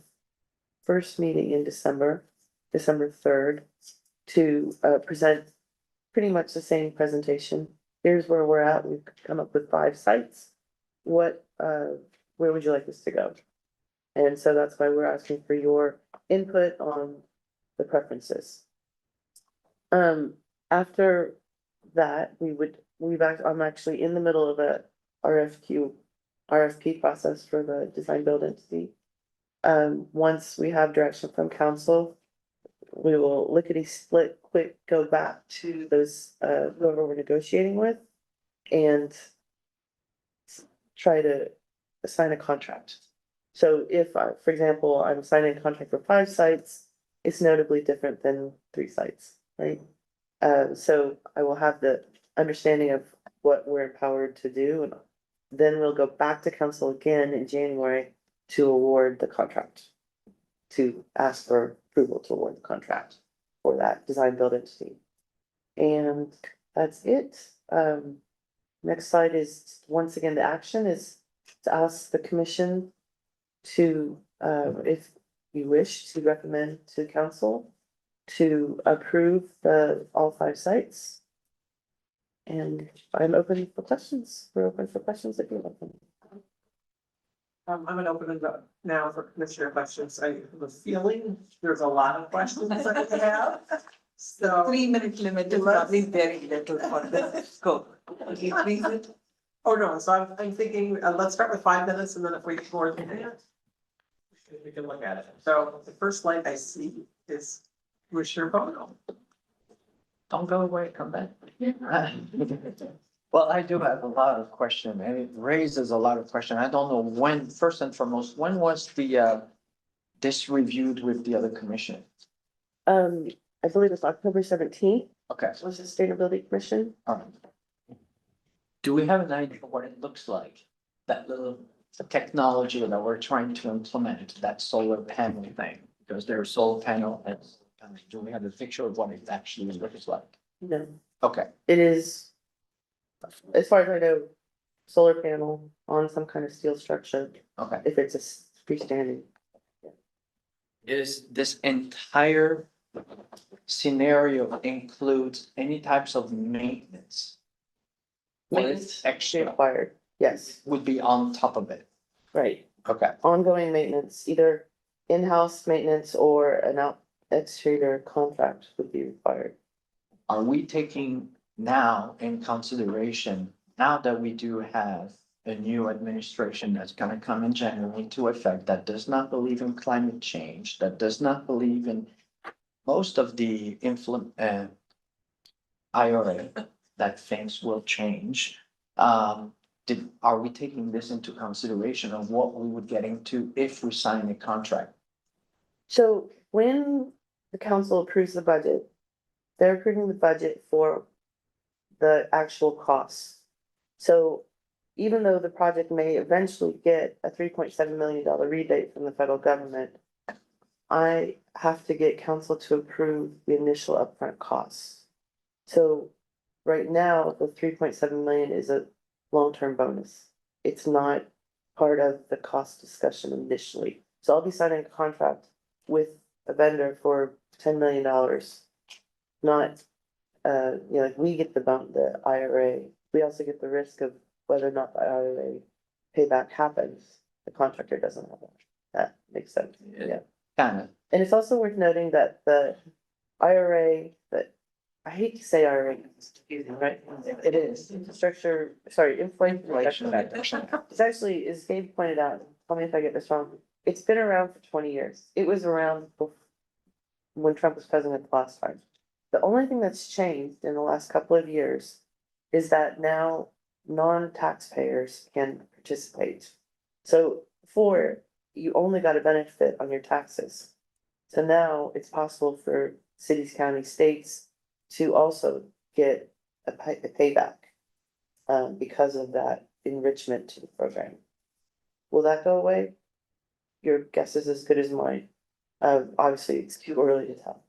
first meeting in December 3rd, to present pretty much the same presentation. Here's where we're at. We've come up with 5 sites. Where would you like us to go? And so that's why we're asking for your input on the preferences. After that, I'm actually in the middle of a RFP process for the design build entity. Once we have direction from council, we will lickety split quick, go back to those, whoever we're negotiating with and try to sign a contract. So if, for example, I'm signing a contract for 5 sites, it's notably different than 3 sites, right? So I will have the understanding of what we're empowered to do, and then we'll go back to council again in January to award the contract, to ask for approval to award the contract for that design build entity. And that's it. Next slide is, once again, the action is to ask the commission to, if you wish, to recommend to council to approve all 5 sites. And I'm open for questions. We're open for questions if you have them. I'm gonna open it up now for commissioner questions. I have a feeling there's a lot of questions that we have. So. 3 minute limit is probably very little for the scope. Okay, please. Oh, no, so I'm thinking, let's start with 5 minutes and then if we get more than that. We can look at it. So the first light I see is Commissioner Bono. Don't go away, come back. Well, I do have a lot of questions and it raises a lot of questions. I don't know when, first and foremost, when was this reviewed with the other commission? I believe it's October 17th Okay, was the Sustainability Commission. all right. Do we have an idea of what it looks like? That little technology that we're trying to implement, that solar panel thing, because there's solar panel and do we have a picture of what it actually looks like? No, Okay, it is, as far as I know, solar panel on some kind of steel structure, okay. if it's a freestanding. Is this entire scenario includes any types of maintenance? Or Maintenance it's extra required, yes, would be on top of it? right. Okay, Ongoing maintenance, either in-house maintenance or an out exterior contract would be required. are we taking now in consideration, now that we do have a new administration that's gonna come in January into effect, that does not believe in climate change, that does not believe in most of the IRA, that things will change. Are we taking this into consideration of what we would get into if we sign a contract? So when the council approves the budget, they're approving the budget for the actual costs. So even though the project may eventually get a $3.7 million rebate from the federal government, I have to get council to approve the initial upfront costs. So right now, the 3.7 million is a long-term bonus. It's not part of the cost discussion initially. So I'll be signing a contract with a vendor for $10 million. Not, like we get the IRA, we also get the risk of whether or not the IRA payback happens. The contractor doesn't have that. That makes sense, yeah. Kind of, And it's also worth noting that the IRA, that, I hate to say IRA, it's confusing, right? It is, infrastructure, sorry, inflation reduction act. It's actually, as Dave pointed out, tell me if I get this wrong, it's been around for 20 years. It was around when Trump was president the last time. The only thing that's changed in the last couple of years is that now non-taxpayers can participate. So before, you only got a benefit on your taxes. So now it's possible for cities, counties, states to also get a payback because of that enrichment to the program. Will that go away? Your guess is as good as mine. Obviously, it's too early to tell.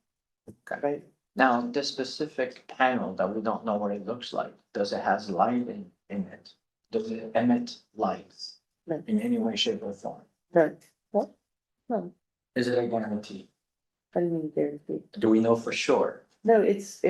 Okay. Right? now, this specific panel that we don't know what it looks like, does it has light in it? Does it emit lights No. in any way, shape or form? No. What? No, Is it a guarantee? I didn't even guarantee. Do we know for sure? No, it's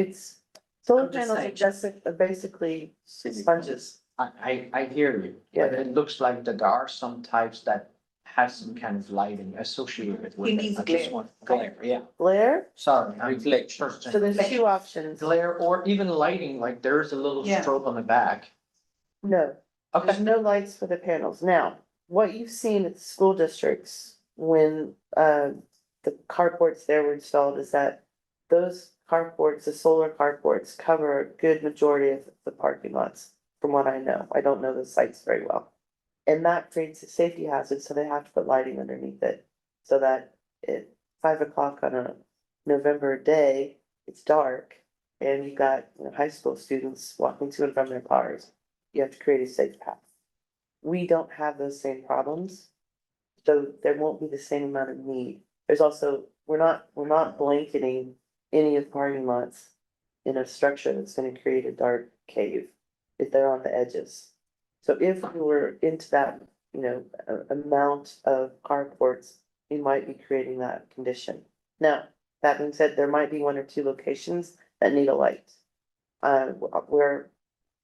solar I'm just panels are just basically sponges. I hear you, but it looks like that there are some types that have some kind of lighting associated with He it. means I just glare. want glare, yeah, Glare, sorry. I'm Reflection. first so there's two options. glare or even lighting, like there's a little Yeah. strobe on the back. No, there's Okay, no lights for the panels. Now, what you've seen at the school districts when the carports there were installed is that those carports, the solar carports, cover a good majority of the parking lots, from what I know. I don't know the sites very well. And that creates a safety hazard, so they have to put lighting underneath it. So that at 5 o'clock on a November day, it's dark and you've got high school students walking to and from their cars. You have to create a safe path. We don't have those same problems. So there won't be the same amount of need. There's also, we're not blanketing any of the parking lots in a structure that's gonna create a dark cave if they're on the edges. So if we were into that, amount of carports, we might be creating that condition. Now, that being said, there might be one or two locations that need a light. We're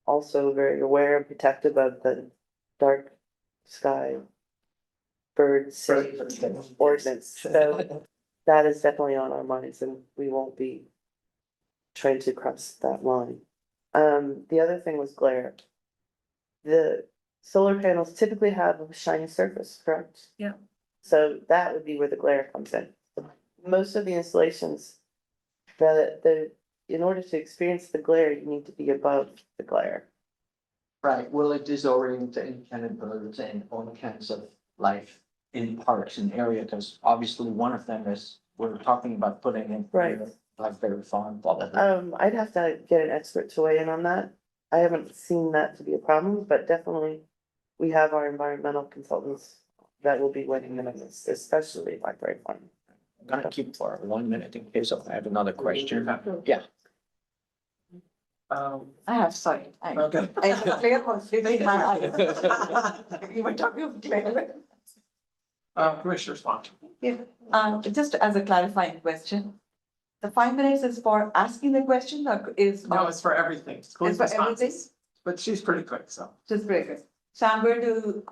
also very aware and protective of the dark sky bird safe ordinance, so that is definitely on our minds and we won't be trying to cross that line. The other thing was glare. The solar panels typically have a shiny surface, correct? Yeah. So that would be where the glare comes in. Most of the installations, in order to experience the glare, you need to be above the glare. Right, will it disorient the independent birds and all kinds of life in parks and area? Because obviously one of them is, we're talking about putting in. Right. Blackberry farm, blah, blah, blah. I'd have to get an expert to weigh in on that. I haven't seen that to be a problem, but definitely we have our environmental consultants that will be weighing in on this, especially Blackberry Farm. I'm gonna keep for 1 minute in case I have another question. Yeah. I have, sorry. Okay. I have a clear conflict in my eyes. You were talking of clear. Commissioner Swan. Just as a clarifying question. The 5 minutes is for asking the question or is? No, it's for everything. It's for everything? But she's pretty quick, so. Just very good. So I'm going to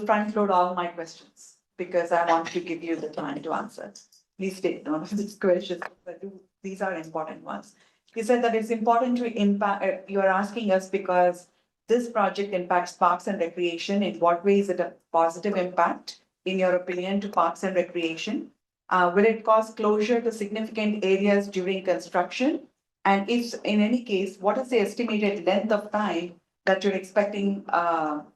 front load all my questions because I want to give you the time to answer. Please take note of these questions, but these are important ones. You said that it's important to impact, you are asking us because this project impacts parks and recreation. In what way is it a positive impact, in your opinion, to parks and recreation? Will it cause closure to significant areas during construction? And if in any case, what is the estimated length of time that you're expecting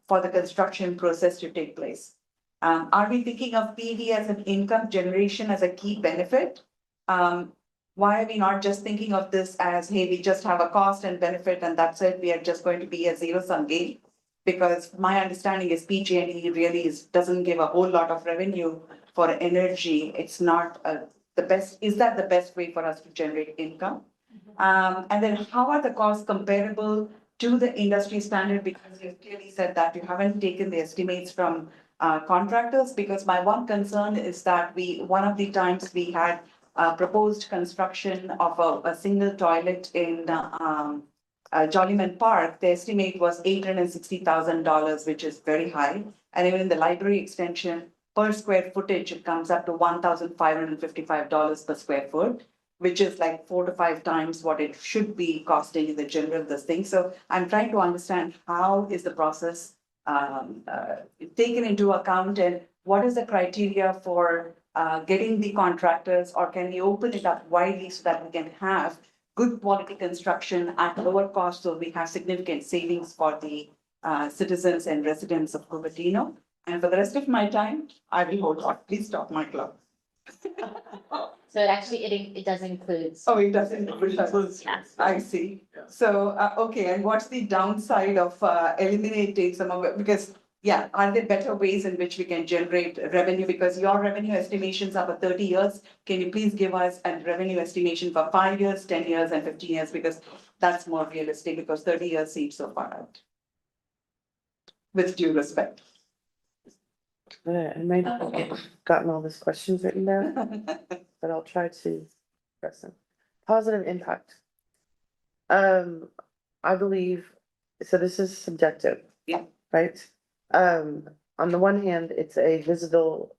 for the construction process to take place? Are we thinking of PV as an income generation as a key benefit? Why are we not just thinking of this as, hey, we just have a cost and benefit and that's it, we are just going to be a zero-sum game? Because my understanding is PG&E really doesn't give a whole lot of revenue for energy. It's not the best, is that the best way for us to generate income? And then how are the costs comparable to the industry standard? Because you've clearly said that you haven't taken the estimates from contractors, because my one concern is that one of the times we had proposed construction of a single toilet in Jollyman Park, the estimate was $860,000, which is very high. And even in the library extension, per square footage, it comes up to $1,555 per square foot, which is like 4 to 5 times what it should be costing in the general this thing. So I'm trying to understand how is the process taken into account and what is the criteria for getting the contractors, or can we open it up widely so that we can have good quality construction at lower cost, so we have significant savings for the citizens and residents of Cupertino. And for the rest of my time, I will hold on. Please stop my clock. So it does include. Oh, it doesn't. Yes. I see. Yeah. So, okay, and what's the downside of eliminating some of it? Because, yeah, are there better ways in which we can generate revenue? Because your revenue estimations are for 30 years. Can you please give us a revenue estimation for 5 years, 10 years, and 15 years? Because that's more realistic, because 30 years seems so far out. With due respect. I might not have gotten all these questions written down, but I'll try to express them. Positive impact. I believe, so this is subjective. Yeah. Right? On the one hand, it's a visible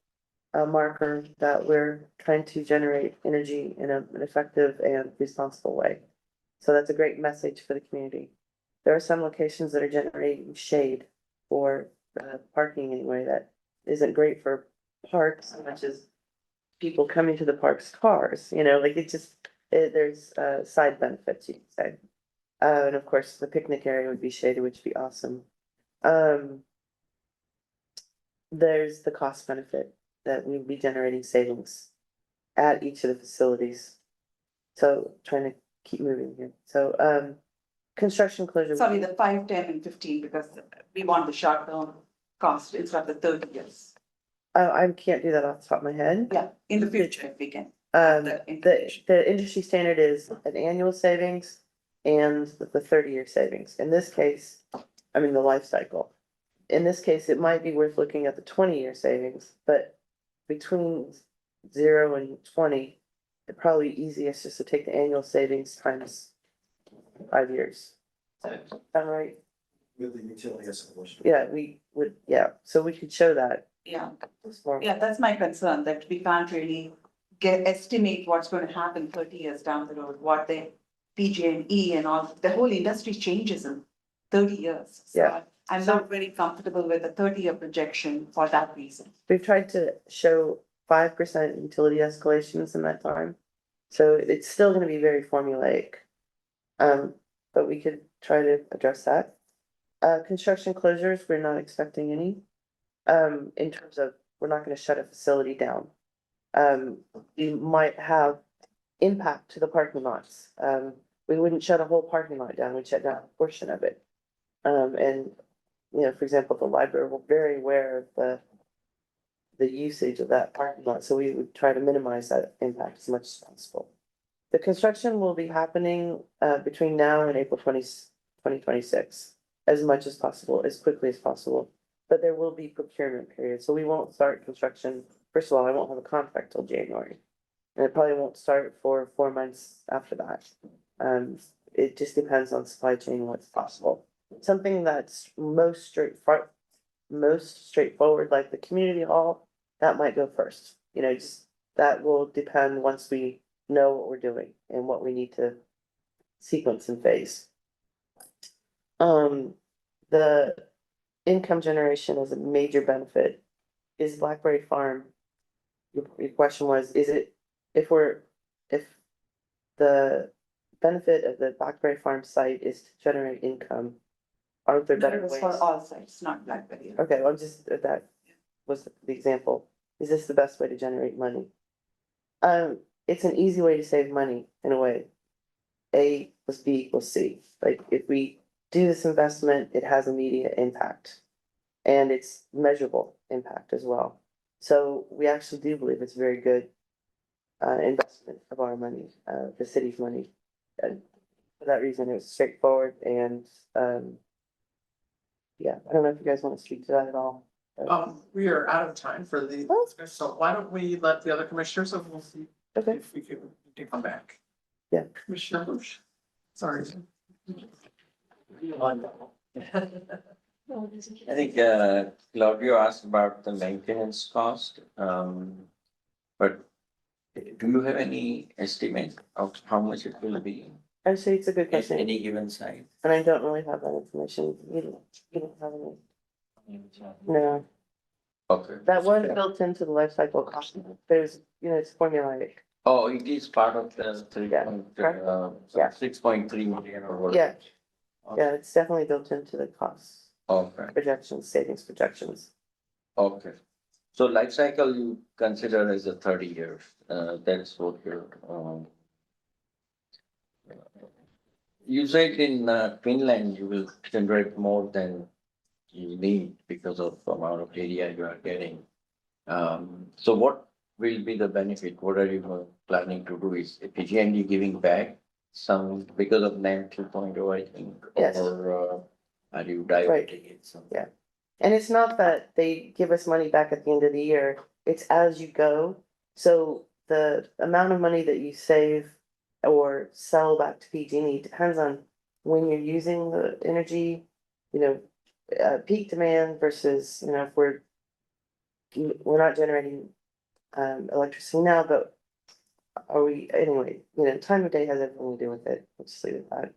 marker that we're trying to generate energy in an effective and responsible way. So that's a great message for the community. There are some locations that are generating shade for parking anyway that isn't great for parks as much as people coming to the park's cars, like there's side benefits, you could say. And of course, the picnic area would be shaded, which would be awesome. There's the cost benefit that we'd be generating savings at each of the facilities. So trying to keep moving here. So construction closure. Sorry, the 5, 10, and 15, because we want the short-term cost instead of the 30 years. I can't do that off the top of my head. Yeah, in the future, if we can. The industry standard is an annual savings and the 30-year savings. In this case, the life cycle. In this case, it might be worth looking at the 20-year savings, but between 0 and 20, it's probably easiest just to take the annual savings times 5 years. Is that right? With the utility as a portion. Yeah, we would, so we could show that Yeah, It's more- yeah, that's my concern, that we can't really estimate what's going to happen 30 years down the road, what the PG&E and all, the whole industry changes in 30 years. So Yeah. I'm not very comfortable with a 30-year projection for that reason. We've tried to show 5% utility escalations in that time. So it's still gonna be very formulaic. But we could try to address that. Construction closures, we're not expecting any. In terms of, we're not gonna shut a facility down. We might have impact to the parking lots. We wouldn't shut a whole parking lot down, we'd shut down a portion of it. And, you know, for example, the library, we're very aware of the usage of that parking lot, so we would try to minimize that impact as much as possible. The construction will be happening, between now and April 2026, as much as possible, as quickly as possible. But there will be procurement periods, so we won't start construction, first of all, I won't have a contract till January. And it probably won't start for 4 months after that. It just depends on supply chain, what's possible. Something that's most straightforward, like the community hall, that might go first. You know, just, that will depend once we know what we're doing and what we need to sequence and phase. The income generation is a major benefit. Is Blackberry Farm, your question was, is it, if the benefit of the Blackberry Farm site is to generate income, aren't there better It was ways? for all sites, not BlackBerry. Okay, well, just, that was the example. Is this the best way to generate money? It's an easy way to save money in a way. A plus B equals C. Like, if we do this investment, it has immediate impact. And it's measurable impact as well. So we actually do believe it's a very good investment of our money, the city's money. And for that reason, it was straightforward and, yeah, I don't know if you guys want to speak to that at all. We are out of time for the, Oh. so why don't we let the other commissioners, and we'll see Okay, if we can come back. Yeah. Commissioner Bush, sorry. I think Claudio asked about the maintenance cost, but do you have any estimate of how much it will be actually, it's a good at question, any given site? and I don't really have that information. You don't have any, no, Okay. that was built into the life cycle cost. There's, you know, it's formulaic. Oh, it is part of the three Yeah, point, correct. Yeah. 6.3 million or whatever. Yeah, yeah, it's definitely built into the costs, Okay, projections, savings projections. okay. So life cycle you consider as a 30 years, that's what you're, you said in Finland, you will generate more than you need because of the amount of area you are getting. So what will be the benefit? What are you planning to do? Is PG&E giving back some because of NEM 2.0, I think? Yes. Or are you diverting it? Yeah. And it's not that they give us money back at the end of the year, it's as you go. So the amount of money that you save or sell back to PG&E depends on when you're using the energy, you know, peak demand versus, you know, if we're not generating electricity now, but are we, anyway, you know, time of day has everything to do with it. Let's just leave it at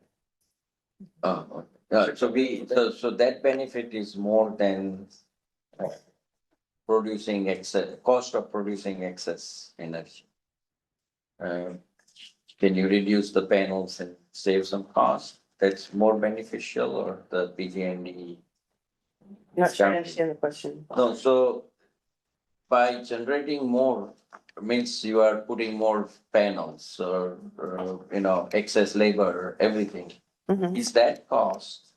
that. So that benefit is more than producing excess, cost of producing excess energy. Can you reduce the panels and save some cost? That's more beneficial, or the PG&E? Not sure I understand the question. No, so by generating more means you are putting more panels or, you know, excess labor, everything. Mhm. Is that cost,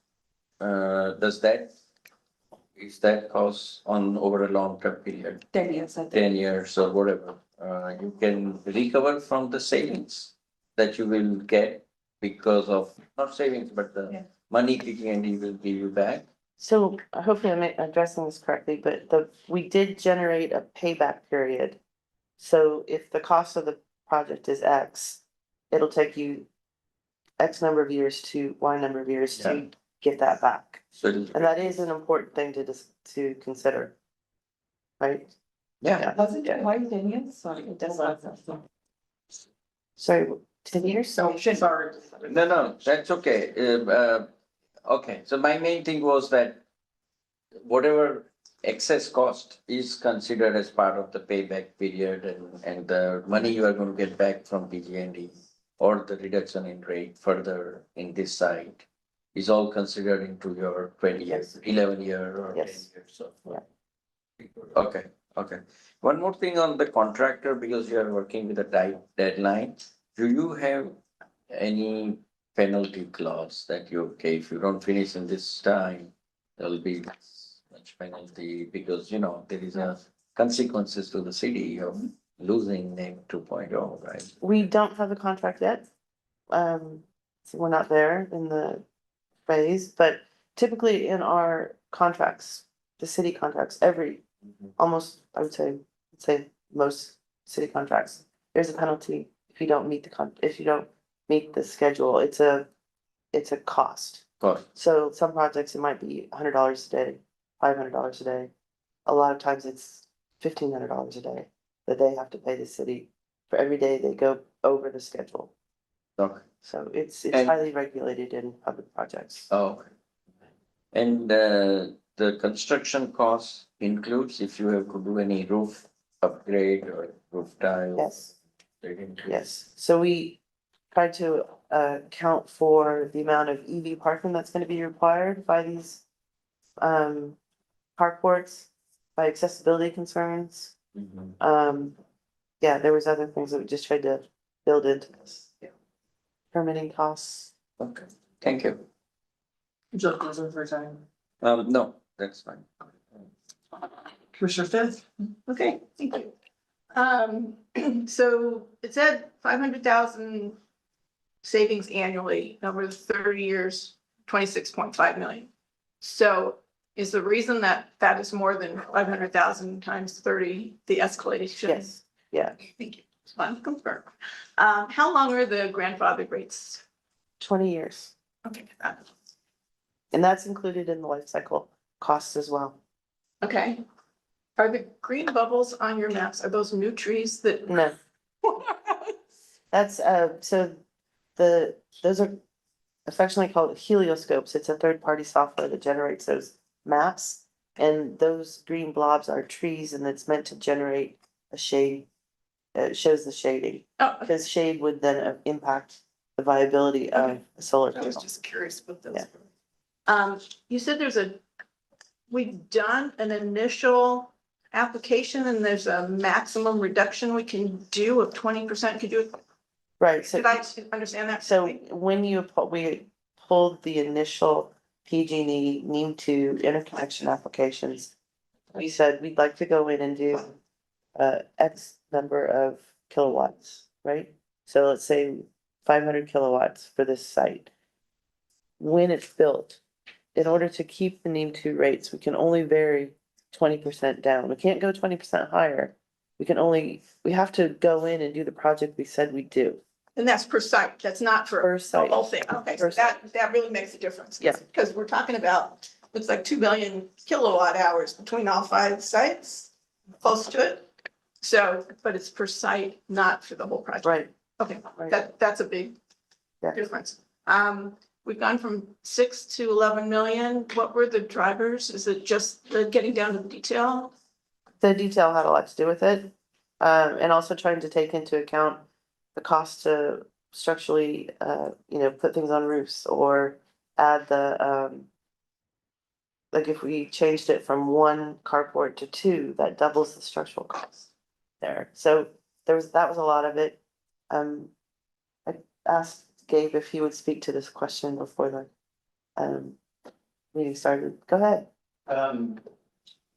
is that cost on over a long term period, 10 years, I think. 10 years or whatever, you can recover from the savings that you will get because of, not savings, but the Yeah. money PG&E will give you back? So hopefully I'm addressing this correctly, but we did generate a payback period. So if the cost of the project is X, it'll take you X number of years to Y number of years to get that back. So it is. And that is an important thing to consider. right? Yeah, Was it, Yeah. why 10 years? Sorry, it does not. Sorry, 10 years? So she's already. no, that's okay. Okay, so my main thing was that whatever excess cost is considered as part of the payback period and the money you are going to get back from PG&E or the reduction in rate further in this site is all considered into your 20 years, 11 year or 10 Yes. years of. Yeah. Okay, okay. One more thing on the contractor, because you are working with a tight deadline. Do you have any penalty clause that you, okay, if you don't finish in this time, there'll be this much penalty because, you know, there is a consequences to the city of losing name 2.0, right? We don't have a contract yet. So we're not there in the phase, but typically in our contracts, the city contracts, almost, I would say most city contracts, there's a penalty if you don't meet if you don't meet the schedule, it's a cost. Cost. So some projects, it might be $100 a day, $500 a day. A lot of times it's $1,500 a day that they have to pay the city for every day they go over the schedule. Okay. So it's And- highly regulated in public projects. Oh. Okay. And the construction cost includes if you have to do any roof upgrade or roof tile. Yes, they include- yes. So we try to account for the amount of EV parking that's gonna be required by these carports, by accessibility concerns. Mhm. Yeah, there was other things that we just tried to build into this. Permitting costs. Okay, thank you. Just closing for time. No, that's fine. Commissioner Fifth? Okay, thank you. So it said 500,000 savings annually over the 30 years, 26.5 million. So is the reason that that is more than 500,000 times 30, the escalation? Yes, yeah, Thank you. Just wanted to confirm. How long are the grandfather rates? 20 years. Okay, And that's included in the life cycle costs as well. okay. Are the green bubbles on your maps, are those new trees that? No, that's, so those are affectionately called helioscopes. It's a third-party software that generates those maps. And those green blobs are trees and it's meant to generate a shade. It shows the shading, Oh, okay. because shade would then impact the viability of a solar I was panel. just curious what those. Yeah. You said we've done an initial application and there's a maximum reduction we can do of 20%. Could you, Right, so. did I understand that? So correctly? when we pulled the initial PG&E NEM 2 interconnection applications, we said we'd like to go in and do X number of kilowatts, right? So let's say 500 kilowatts for this site. When it's built, in order to keep the NEM 2 rates, we can only vary 20% down. We can't go 20% higher. We have to go in and do the project we said we'd do. And that's per site. That's not for Per the site. whole thing. Okay, so Per site. that really makes a difference. Yeah. Because we're talking about, looks like 2 billion kilowatt hours between all 5 sites, close to it. So, but it's per site, not for the whole project. Right, Okay, right. that's a big Yeah. difference. We've gone from 6 to 11 million. What were the drivers? Is it just the getting down to the detail? The detail had a lot to do with it. And also trying to take into account the cost to structurally, put things on roofs or add like if we changed it from 1 carport to 2, that doubles the structural cost there. So that was a lot of it. I asked Gabe if he would speak to this question before the meeting started. Go ahead.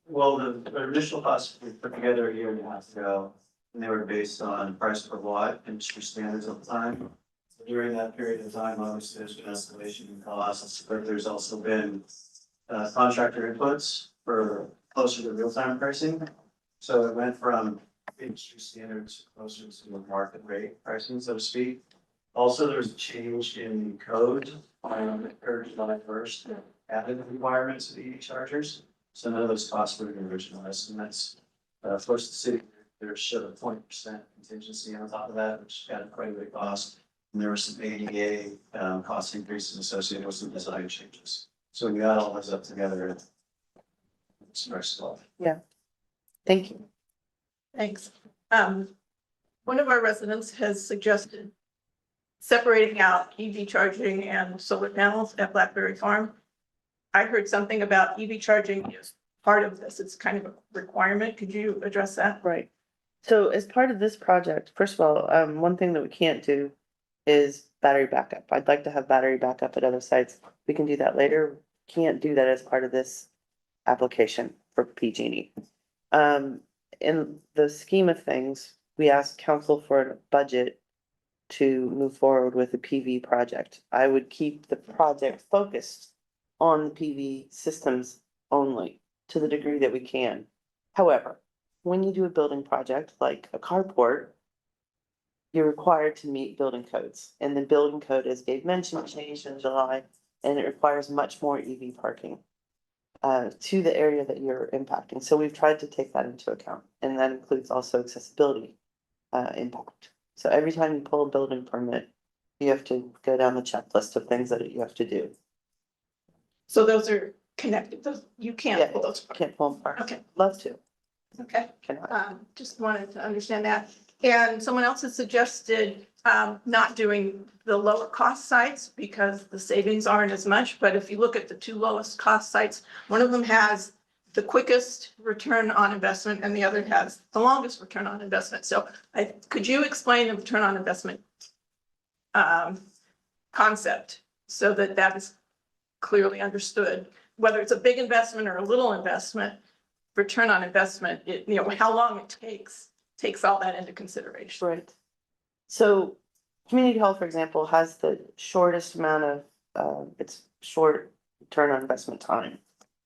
Well, the initial costs we put together a year and a half ago, and they were based on price per watt industry standards at the time. So during that period of time, obviously, there's been escalation in costs, but there's also been contractor inputs for closer to real-time pricing. So it went from industry standards closer to the market rate pricing, so to speak. Also, there was a change in code on the July 1st that added requirements to the EV chargers. So none of those costs were in the original estimates. Of course, the city, there showed a 20% contingency on top of that, which added quite a bit of cost. And there were some ADA cost increases associated with some design changes. So we got all those up together and it's very slow. Thank you. Thanks. One of our residents has suggested separating out EV charging and solar panels at Blackberry Farm. I heard something about EV charging is part of this. It's kind of a requirement. Could you address that? Right. So as part of this project, first of all, one thing that we can't do is battery backup. I'd like to have battery backup at other sites. We can do that later. Can't do that as part of this application for PG&E. In the scheme of things, we asked council for a budget to move forward with a PV project. I would keep the project focused on the PV systems only to the degree that we can. However, when you do a building project like a carport, you're required to meet building codes. And the building code, as Dave mentioned, changed in July, and it requires much more EV parking to the area that you're impacting. So we've tried to take that into account, and that includes also accessibility impact. So every time you pull a building permit, you have to go down the checklist of things that you have to do. So those are connected. Those, you can't pull those apart. Can't pull them apart. Okay. Love to, Okay. cannot. Just wanted to understand that. And someone else has suggested not doing the lower cost sites because the savings aren't as much. But if you look at the two lowest cost sites, one of them has the quickest return on investment and the other has the longest return on investment. So could you explain the return on investment concept so that that is clearly understood, whether it's a big investment or a little investment, return on investment, how long it takes all that into consideration. Right. So community health, for example, has the shortest amount of, it's short return on investment time.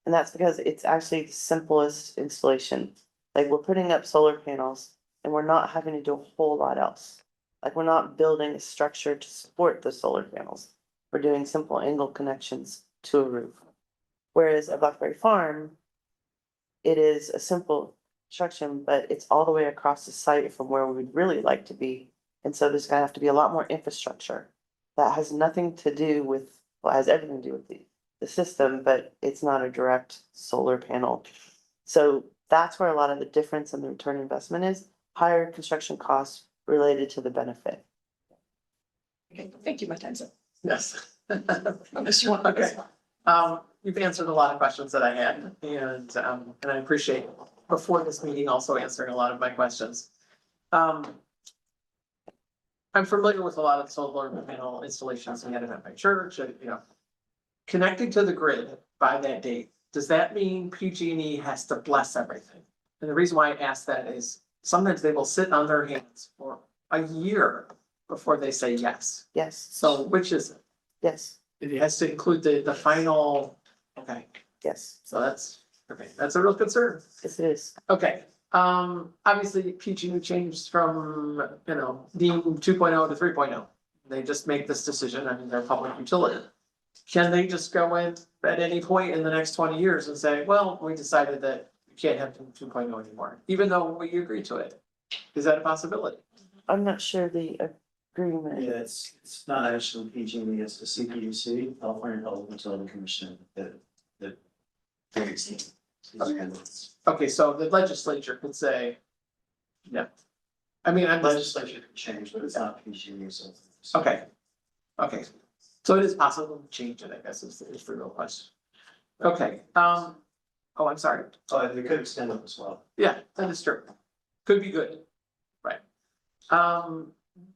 And that's because it's actually the simplest installation. Like we're putting up solar panels and we're not having to do a whole lot else. Like we're not building a structure to support the solar panels. We're doing simple angle connections to a roof. Whereas at Blackberry Farm, it is a simple construction, but it's all the way across the site from where we would really like to be. And so there's gonna have to be a lot more infrastructure that has nothing to do with, well, it has everything to do with the system, but it's not a direct solar panel. So that's where a lot of the difference in the return investment is, higher construction costs related to the benefit. Okay, thank you, my time's up. Yes. On this one. Okay. You've answered a lot of questions that I had, and I appreciate before this meeting also answering a lot of my questions. I'm familiar with a lot of solar panel installations we had at my church, connecting to the grid by that date. Does that mean PG&E has to bless everything? And the reason why I ask that is sometimes they will sit on their hands for a year before they say yes. Yes. So which is it? Yes, It has to include the final, okay, yes, so that's a real concern. yes, it is. Okay, obviously PG&E changed from, deem 2.0 to 3.0. They just make this decision, they're a public utility. Can they just go in at any point in the next 20 years and say, well, we decided that we can't have 2.0 anymore, even though we agreed to it? Is that a possibility? I'm not sure the agreement. Yeah, it's not actually PG&E, it's the CPUC, California Public Utility Commission, that makes these standards. Okay, so the legislature could say, no. I'm just, Legislature can change, but it's not PG&E, so. okay, so it is possible to change it, I guess, is the real question. Okay, oh, I'm sorry. Oh, they could extend it as well. Yeah, that is true. Could be good, right?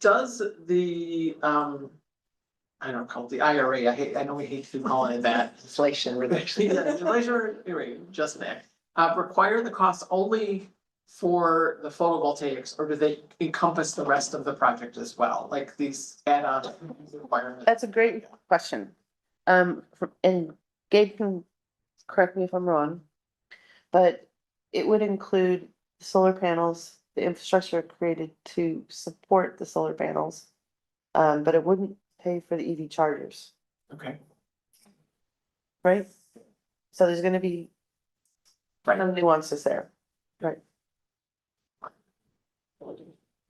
Does the, I don't call it the IRA, I know we hate to call it that. Inflation reduction. Inflation, just that, require the cost only for the photovoltaics, or do they encompass the rest of the project as well, like these add-on requirements? That's a great question. And Gabe can correct me if I'm wrong, but it would include solar panels, the infrastructure created to support the solar panels. But it wouldn't pay for the EV chargers, Okay, right? So there's gonna be Right. some nuances there. Right.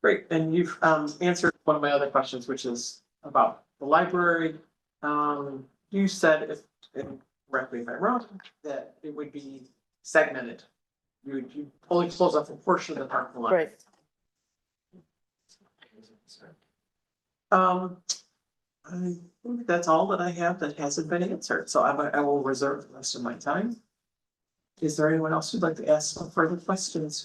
Great, and you've answered one of my other questions, which is about the library. You said if, and correct me if I'm wrong, that it would be segmented. You only close off a portion of the parking lot. Right. I think that's all that I have that hasn't been answered, so I will reserve the rest of my time. Is there anyone else who'd like to ask some further questions?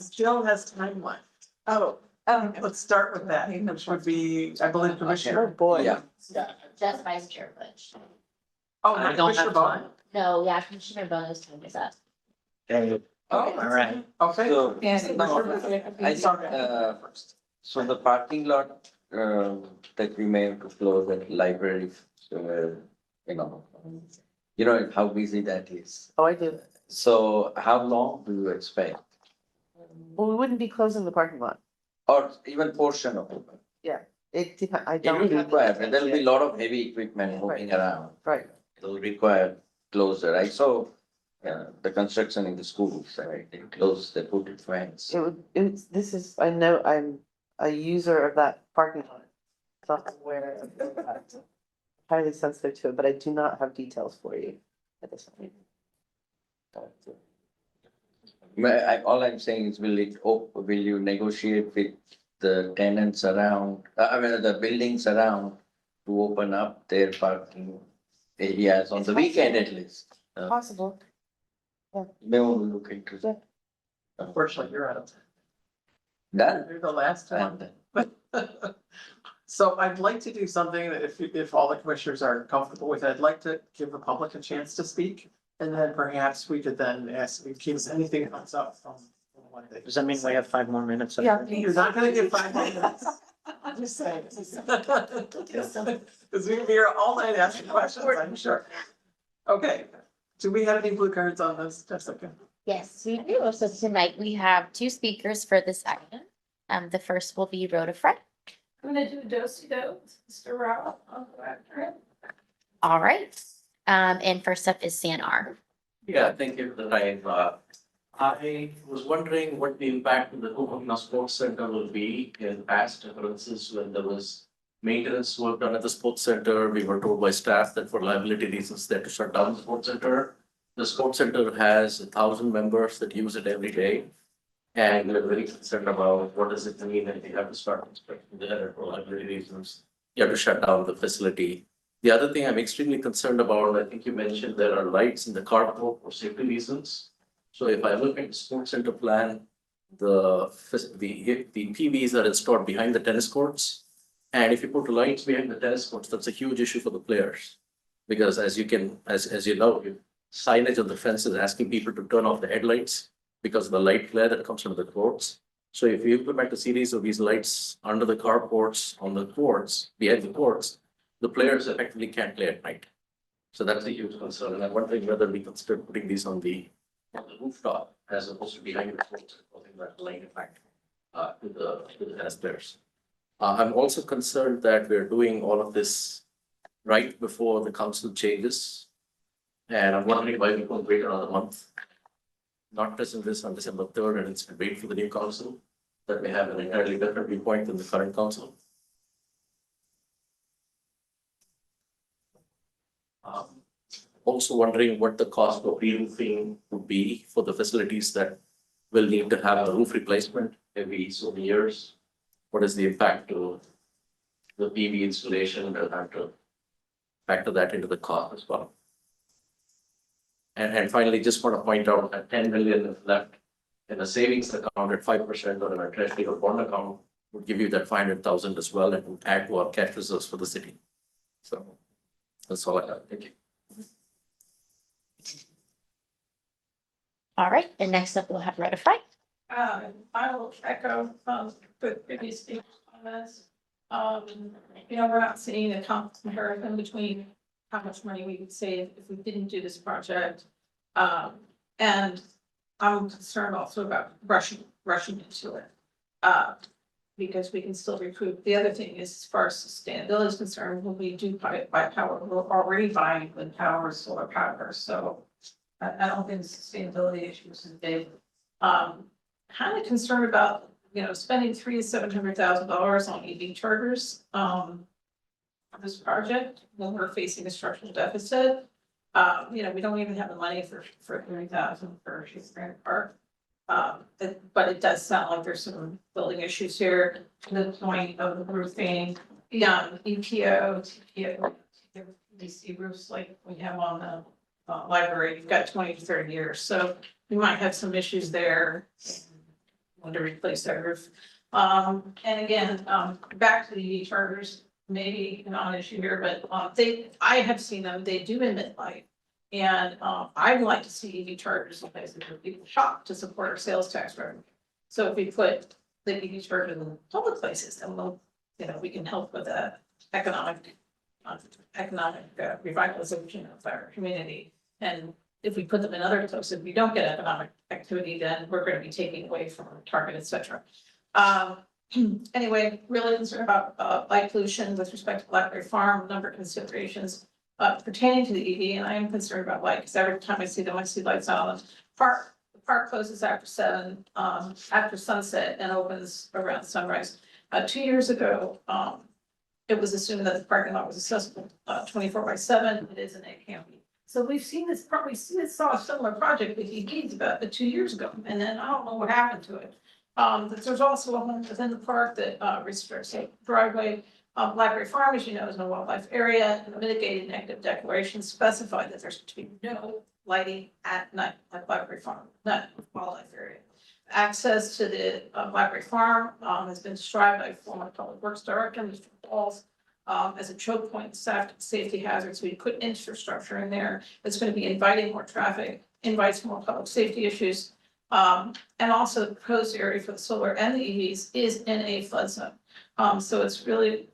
Jill has time left. Oh, Let's start with that, which would be, I believe, Oh, Commissioner. boy. Yeah. Just Vice Chair Bush. Oh, I not don't Commissioner have Bowman. time. No, yeah, Commissioner Bonus time is up. Okay, Oh, all right. Okay. So, I sorry. so the parking lot, that we may have to close at library, you know, how busy that is. Oh, I do. So how long do you expect? Well, we wouldn't be closing the parking lot. Or even portion of it? I It don't. will have the require, details there'll be a yet. lot of heavy equipment moving around. Right. It'll require closer, right? So, the construction in the schools, right, they close, they put it fence. I know I'm a user of that parking lot. So I'm aware of that. Highly sensitive to it, but I do not have details for you at this point. All I'm saying is, will you negotiate with the tenants around, the buildings around to open up their parking areas on the weekend at least? Possible. May want to look into Yeah. that. Unfortunately, you're out of time. Done? You're the last one. And So I'd like to do something that if all the commissioners are comfortable with, I'd like to give the public a chance to speak. And then perhaps we could then ask in case anything comes up from what they. Does that mean we have 5 more minutes? Yeah. You're not gonna get 5 minutes. I'm just saying. Cause we'll be here all night asking questions, I'm sure. Okay, do we have any blue cards on this, Jessica? Yes, we do. So tonight we have two speakers for this item. The first will be Rhoda Fred. I'm gonna do a do-si-do, Mr. Rao. All right. And first up is San R. Yeah, thank you for the time. I was wondering what the impact of the Cupertino Sports Center will be in past occurrences when there was maintenance work done at the sports center. We were told by staff that for liability reasons, they had to shut down the sports center. The sports center has 1,000 members that use it every day. And we're very concerned about what does it mean that you have to start construction there for liability reasons. You have to shut down the facility. The other thing I'm extremely concerned about, I think you mentioned there are lights in the carport for safety reasons. So if I look at the sports center plan, the PVs are installed behind the tennis courts. And if you put lights behind the tennis courts, that's a huge issue for the players. Because as you know, signage on the fence is asking people to turn off the headlights because of the light glare that comes from the courts. So if you implement a series of these lights under the carports, on the courts, behind the courts, the players effectively can't play at night. So that's a huge concern. And I'm wondering whether we consider putting these on the rooftop as opposed to behind the courts, causing that light effect to the tennis players. I'm also concerned that we're doing all of this right before the council changes. And I'm wondering why we can't wait another month. Not present this on December 3rd, and it's wait for the new council that may have an entirely different viewpoint than the current council. Also wondering what the cost of re-roofing would be for the facilities that will need to have a roof replacement every so many years. What is the impact to the PV installation? We'll have to factor that into the cost as well. And finally, just want to point out that 10 million is left in a savings account at 5% or in a treasury or bond account would give you that 500,000 as well and would add to our cash reserves for the city. So that's all I have. Thank you. All right, and next up we'll have Rhoda Fred. I will echo, the previous speaker's comments. We're not seeing a comparison between how much money we would save if we didn't do this project. And I'm concerned also about rushing into it. Because we can still recruit. The other thing is, as far as sustainability is concerned, when we do buy power, we're already buying wind power, solar power, so I don't think the sustainability issue is big. kind of concerned about, spending $300,000 to $700,000 on EV chargers, for this project, when we're facing a structural deficit. We don't even have the money for 30,000 for Grand Park. But it does sound like there's some building issues here to the point of the roofing, beyond EPO, TPO, DC roofs like we have on the library, you've got 20 to 30 years, so we might have some issues there. Want to replace that roof. And again, back to the EV chargers, maybe not an issue here, but I have seen them, they do emit light. And I would like to see EV chargers in places where people shop to support our sales tax revenue. So if we put the EV charger in public places, then we'll, we can help with that economic revitalization of our community. And if we put them in other places, we don't get economic activity, then we're going to be taking away from Target, et cetera. Anyway, really concerned about light pollution with respect to Blackberry Farm, number of considerations pertaining to the EV, and I am concerned about light, because every time I see them, I see lights on. The park closes after 7, after sunset, and opens around sunrise. 2 years ago, it was assumed that the parking lot was accessible 24/7. It isn't, it can't be. So we've seen this, probably saw a similar project with EVs about 2 years ago, and then I don't know what happened to it. There's also a home within the park that restricts a driveway. Blackberry Farm, as you know, is in a wildlife area, and the mitigated negative declaration specified that there's to be no lighting at night at Blackberry Farm, not wildlife area. Access to the Blackberry Farm has been described by former Public Works Director, Mr. Pauls, as a choke point, safety hazards. We put infrastructure in there. It's going to be inviting more traffic, invites more public safety issues. And also the proposed area for the solar and the EVs is in a flood zone. So it's really,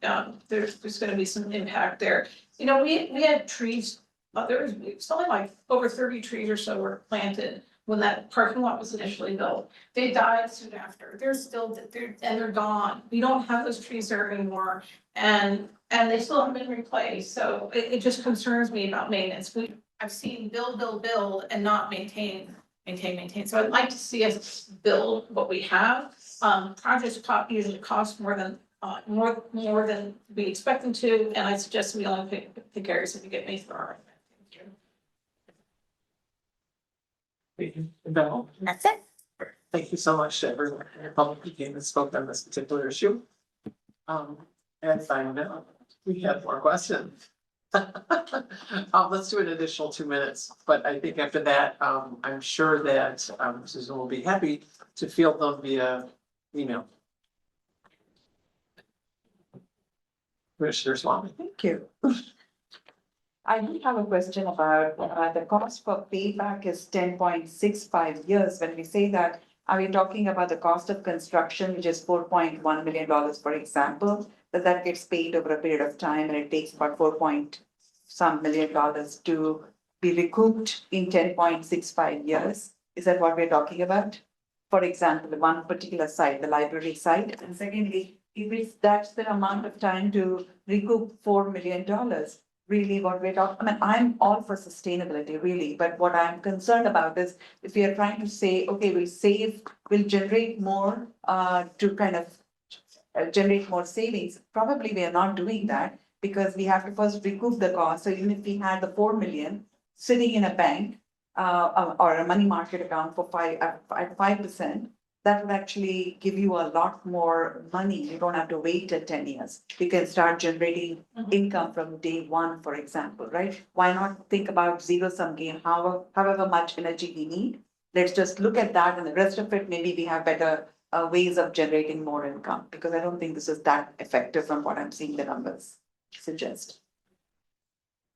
there's going to be some impact there. We had trees, it's only like over 30 trees or so were planted when that parking lot was initially built. They died soon after. They're gone. We don't have those trees there anymore. And they still haven't been replaced. So it just concerns me about maintenance. I've seen build and not maintain. So I'd like to see us build what we have. Projects usually cost more than we expect them to, and I suggest we only pick areas that we get made for our. No, That's it. thank you so much to everyone in the public who came and spoke on this particular issue. And I know we have more questions. Let's do an additional 2 minutes, but I think after that, I'm sure that Susan will be happy to field them via email. Commissioner Swami. Thank you. I do have a question about the cost for payback is 10.65 years. When we say that, are we talking about the cost of construction, which is $4.1 million, for example, that gets paid over a period of time, and it takes about $4 million to be recouped in 10.65 years? Is that what we're talking about? For example, the one particular site, the library site, and secondly, if that's the amount of time to recoup $4 million, really what we're talking, I'm all for sustainability, really, but what I'm concerned about is if we are trying to say, okay, we'll generate more to kind of generate more savings, probably we are not doing that because we have to first recoup the cost. So even if we had the 4 million sitting in a bank or a money market account for 5%, that would actually give you a lot more money. You don't have to wait till 10 years. You can start generating income from day one, for example, right? Why not think about zero-sum game, however much energy we need? Let's just look at that, and the rest of it, maybe we have better ways of generating more income, because I don't think this is that effective from what I'm seeing the numbers suggest.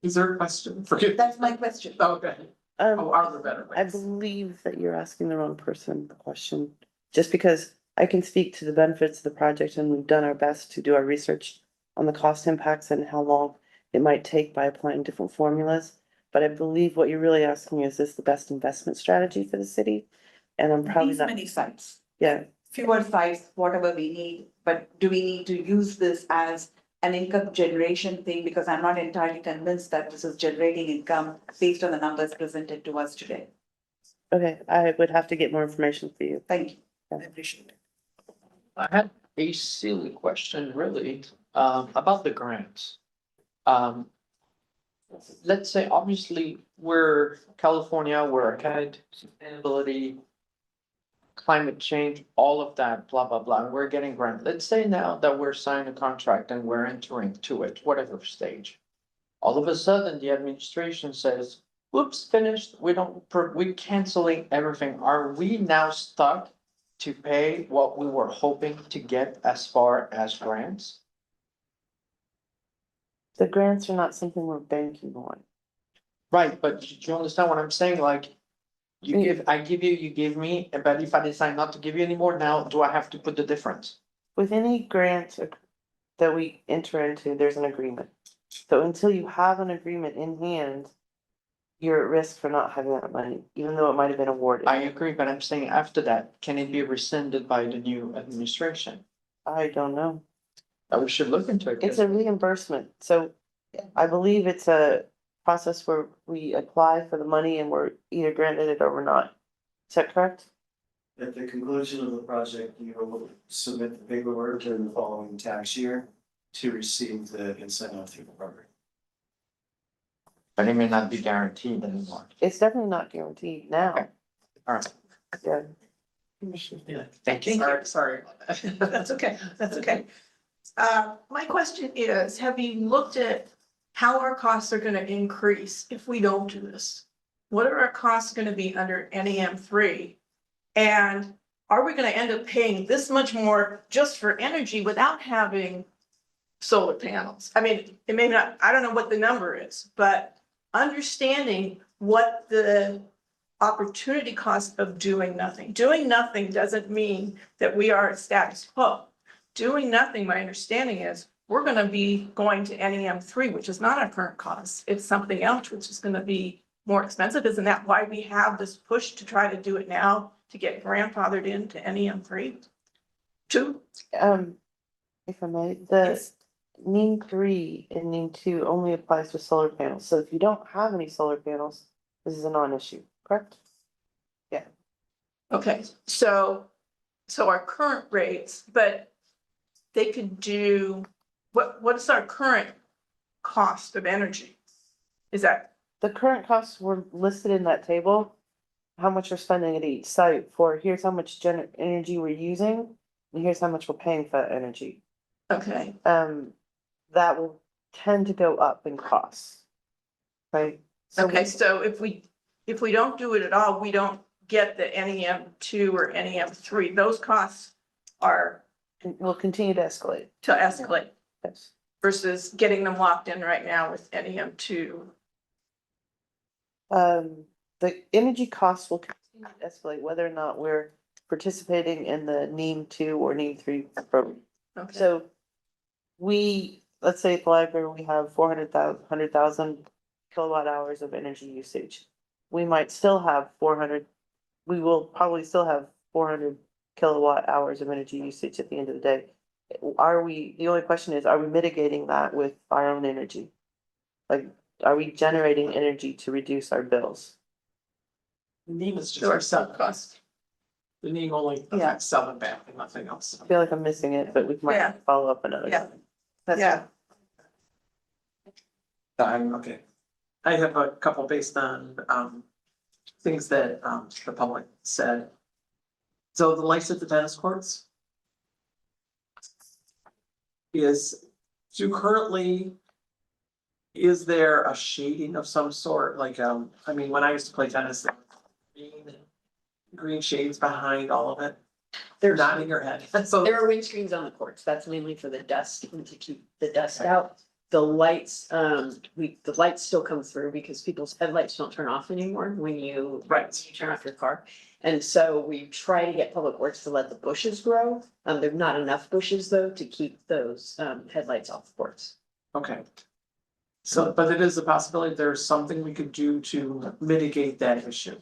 Is there a question for you? That's my question. Okay. Oh, are there better I ways? believe that you're asking the wrong person the question, just because I can speak to the benefits of the project, and we've done our best to do our research on the cost impacts and how long it might take by applying different formulas. But I believe what you're really asking is this the best investment strategy for the city? And I'm probably These not, many sites, yeah, fewer sites, whatever we need, but do we need to use this as an income generation thing? Because I'm not entirely convinced that this is generating income based on the numbers presented to us today. okay, I would have to get more information for you. Thank you. I appreciate it. I had a silly question, really, about the grants. Let's say, obviously, we're California, we're ahead, sustainability, climate change, all of that, blah, blah, blah, we're getting grant. Let's say now that we're signing a contract and we're entering to it, whatever stage. All of a sudden, the administration says, whoops, finished, we canceling everything. Are we now stuck to pay what we were hoping to get as far as grants? The grants are not something we're banking on. Right, but do you understand what I'm saying? Like, I give you, you give me, but if I decide not to give you anymore, now do I have to put the difference? With any grant that we enter into, there's an agreement. So until you have an agreement in hand, you're at risk for not having that money, even though it might have been awarded. I agree, but I'm saying after that, can it be rescinded by the new administration? I don't know. We should look into it. It's a reimbursement, so I believe it's a process where we apply for the money and we're either granted it or we're not. Is that correct? At the conclusion of the project, you will submit the paperwork in the following tax year to receive the incentive through the program. But it may not be guaranteed anymore. It's definitely not guaranteed now. Okay. All right. Yeah. Yeah. Thank you. Sorry. That's okay, that's okay. My question is, have you looked at how our costs are gonna increase if we don't do this? What are our costs gonna be under NEM 3? And are we gonna end up paying this much more just for energy without having solar panels? I mean, it may not, I don't know what the number is, but understanding what the opportunity cost of doing nothing. Doing nothing doesn't mean that we are at status quo. Doing nothing, my understanding is, we're gonna be going to NEM 3, which is not our current cost. It's something else which is gonna be more expensive. Isn't that why we have this push to try to do it now, to get grandfathered into NEM 3? Two? If I may, the Yes. NEM 3 and NEM 2 only applies to solar panels, so if you don't have any solar panels, this is a non-issue, correct? Okay, so our current rates, but they could do, what is our current cost of energy? Is that, The current costs were listed in that table, how much we're spending at each site for, here's how much energy we're using, and here's how much we're paying for that energy. okay, That will tend to go up in costs. Right? So okay, so if we don't do it at all, we don't get the NEM 2 or NEM 3, those costs are we'll continue to escalate, to escalate yes. versus getting them locked in right now with NEM 2. The energy costs will continue to escalate whether or not we're participating in the NEM 2 or NEM 3 program. Okay, So let's say at the library, we have 100,000 kilowatt hours of energy usage. We might still have we will probably still have 400 kilowatt hours of energy usage at the end of the day. The only question is, are we mitigating that with our own energy? Like, are we generating energy to reduce our bills? The NEM is so our just sub seven. cost, The NEM only Yeah. affects seven band and nothing else. I feel like I'm missing it, but we Yeah. might follow up another. Yeah. time. That's yeah, Okay. I have a couple based on things that the public said. So the lights at the tennis courts is is there a shading of some sort? Like, I mean, when I used to play tennis, there were green shades behind all of it. They're nodding your head. So There are windscreens on the courts. That's mainly for the dust and to keep the dust out. The lights, the lights still come through because people's headlights don't turn off anymore when you turn off your car. And so we try to get Public Works to let the bushes grow. There're not enough bushes though to keep those headlights off the courts. okay. So, but it is a possibility there's something we could do to mitigate that issue.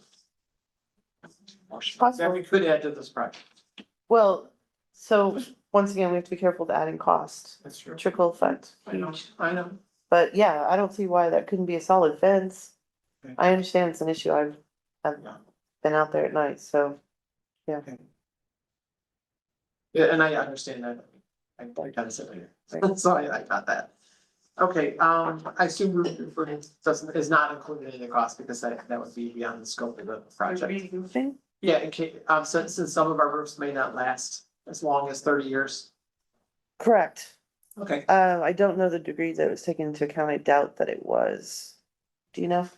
That we could add to this project. Well, so once again, we have to be careful with adding cost, That's true. trickle effect. I know, huge. I know. But yeah, I don't see why that couldn't be a solid fence. Okay. I understand it's an issue. I've Yeah. been out there at night, so, yeah. Yeah, and I understand that. I kind of said it, so I got that. Okay, I assume roof doesn't, is not included in the cost because that would be beyond the scope of the project. Yeah, in case, since some of our roofs may not last as long as 30 years. Correct. Okay, I don't know the degree that was taken into account. I doubt that it was. Do you know?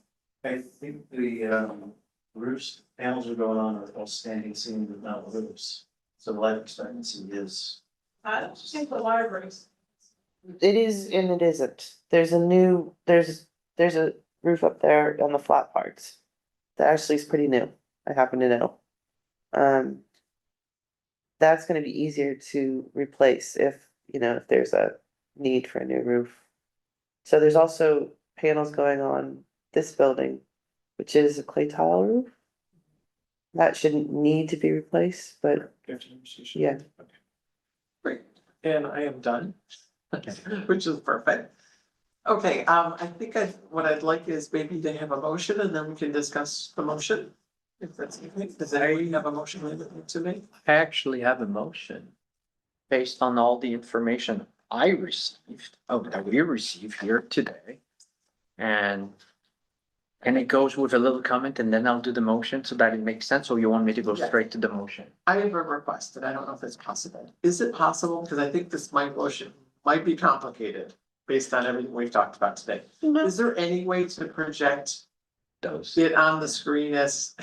I think the roofs, panels are going on are all standing seam with metal roofs. So the life expectancy is. The libraries. It is and it isn't. There's there's a roof up there on the flat parts. That actually is pretty new. I happen to know. That's gonna be easier to replace if, if there's a need for a new roof. So there's also panels going on this building, which is a clay tile roof. That shouldn't need to be replaced, but yeah. great. And I am done, which is perfect. Okay, I think what I'd like is maybe to have a motion and then we can discuss the motion. If that's, does anybody have a motion to make? I actually have a motion based on all the information I received, that we received here today. And it goes with a little comment and then I'll do the motion so that it makes sense, or you want me to go Yes. straight to the motion? I have a request, and I don't know if it's possible. Is it possible, because I think this motion might be complicated based on everything we've talked about today. Is there any way to project Those. it on the screen as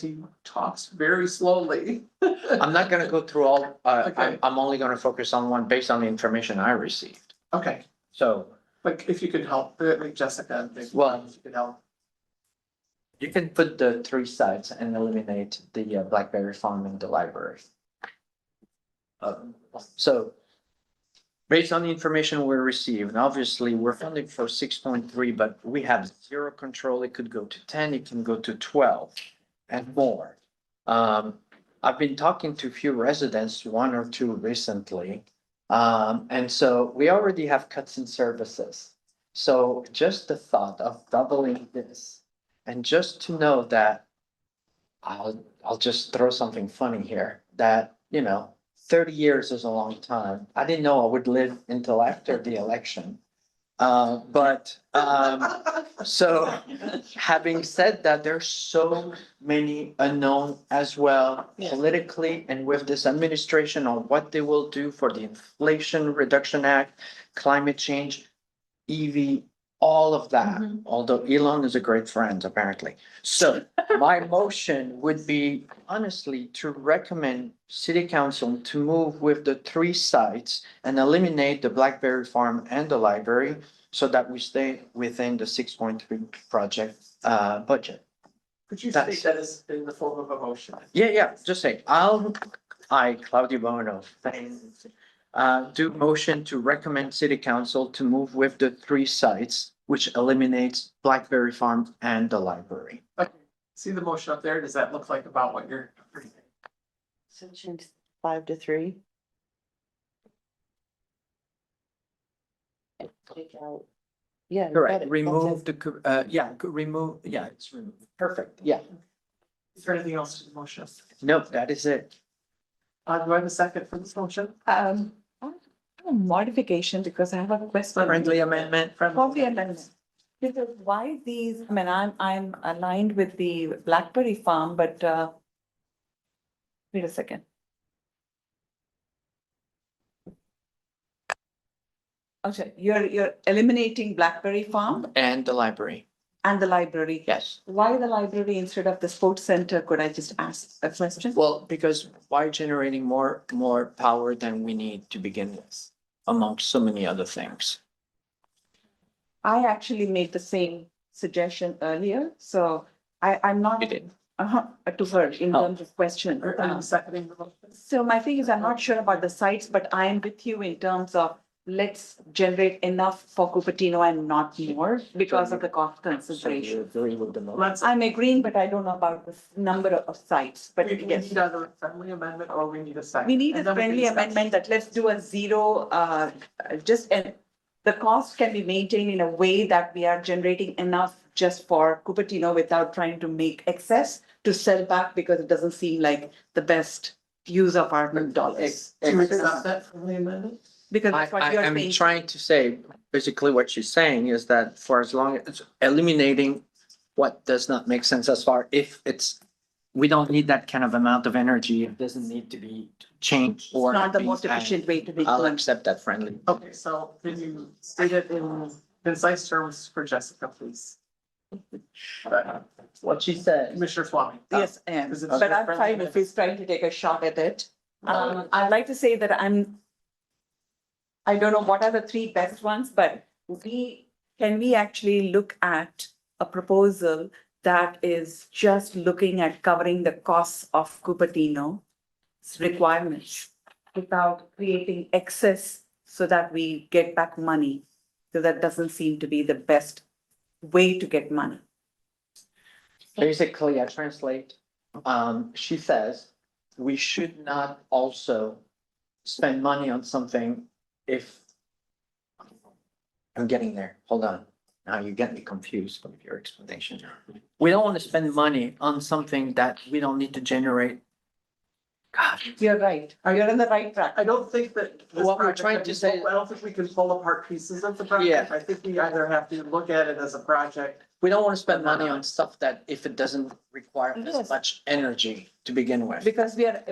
he talks very slowly? I'm not gonna go through all, Okay. I'm only gonna focus on one based on the information I received. Okay, So like if you could help, like Jessica, if Well- you could help. you can put the 3 sides and eliminate the Blackberry Farm and the library. So based on the information we received, and obviously we're funding for 6.3, but we have 0 control. It could go to 10, it can go to 12 and more. I've been talking to a few residents, 1 or 2 recently. And so we already have cuts in services. So just the thought of doubling this, and just to know that I'll just throw something funny here, that, 30 years is a long time. I didn't know I would live until after the election. So having said that, there's so many unknown as well politically and with this administration on what they will do for the Inflation Reduction Act, climate change, EV, all of that, although Elon is a great friend, apparently. So my motion would be honestly to recommend city council to move with the 3 sites and eliminate the Blackberry Farm and the library so that we stay within the 6.3 project budget. Could you That's- state that as in the form of a motion? Yeah, just say, Claudio Bono, do motion to recommend city council to move with the 3 sites, which eliminates Blackberry Farm and the library. See the motion up there? Does that look like about what you're? So change 5 to 3. Take out. Yeah. you got Correct, it. remove remove, it's removed. Perfect, yeah. Is there anything else to the motion? Nope, that is it. Do I have a second for this motion? A modification, because I have a question. Friendly amendment. Probably amendment. Because why these, I mean, I'm aligned with the Blackberry Farm, but, wait a second. Okay, you're eliminating Blackberry Farm And the library, and the library. yes. Why the library instead of the sports center? Could I just ask a question? Well, because why generating more power than we need to begin with, amongst so many other things. I actually made the same suggestion earlier, so I'm not. You did. To her in Oh. terms of question. I'm seconding the motion. So my thing is, I'm not sure about the sites, but I am with you in terms of let's generate enough for Cupertino and not more because of the cost So you consideration. agree with the motion? Let's, I'm agreeing, but I don't know about the number of sites, but we yes. need either a friendly amendment or we need a second. We need a And then we can friendly discuss. amendment that let's do a 0, and the cost can be maintained in a way that we are generating enough just for Cupertino without trying to make excess to sell back because it doesn't seem like the best use of our dollars. To accept that friendly amendment? Because that's what you're I'm saying. trying to say, basically what she's saying is that for as long as eliminating what does not make sense as far if it's, we don't need that kind of amount of energy, it doesn't need to be changed or. Not the most efficient way to make I'll money. accept that friendly. Okay, so can you state it in concise terms for Jessica, please? What she said. Commissioner Swami. Yes, I am, Is it- but I'm fine if he's trying to take a shot at it. I'd like to say that I don't know what are the three best ones, but can we actually look at a proposal that is just looking at covering the costs of Cupertino's requirements without creating excess so that we get back money? So that doesn't seem to be the best way to get money. Basically, I translate, she says, we should not also spend money on something if. I'm getting there, hold on. Now you get me confused with your explanation. We don't want to spend money on something that we don't need to generate. God, You're right. You're on the right track. I don't think that. this What we're project trying can to be say- pulled- I don't think we can pull apart pieces of the project. Yeah. I think we either have to look at it as a project. we don't want to spend money on stuff that if it doesn't require as Yes. much energy to begin with. Because we are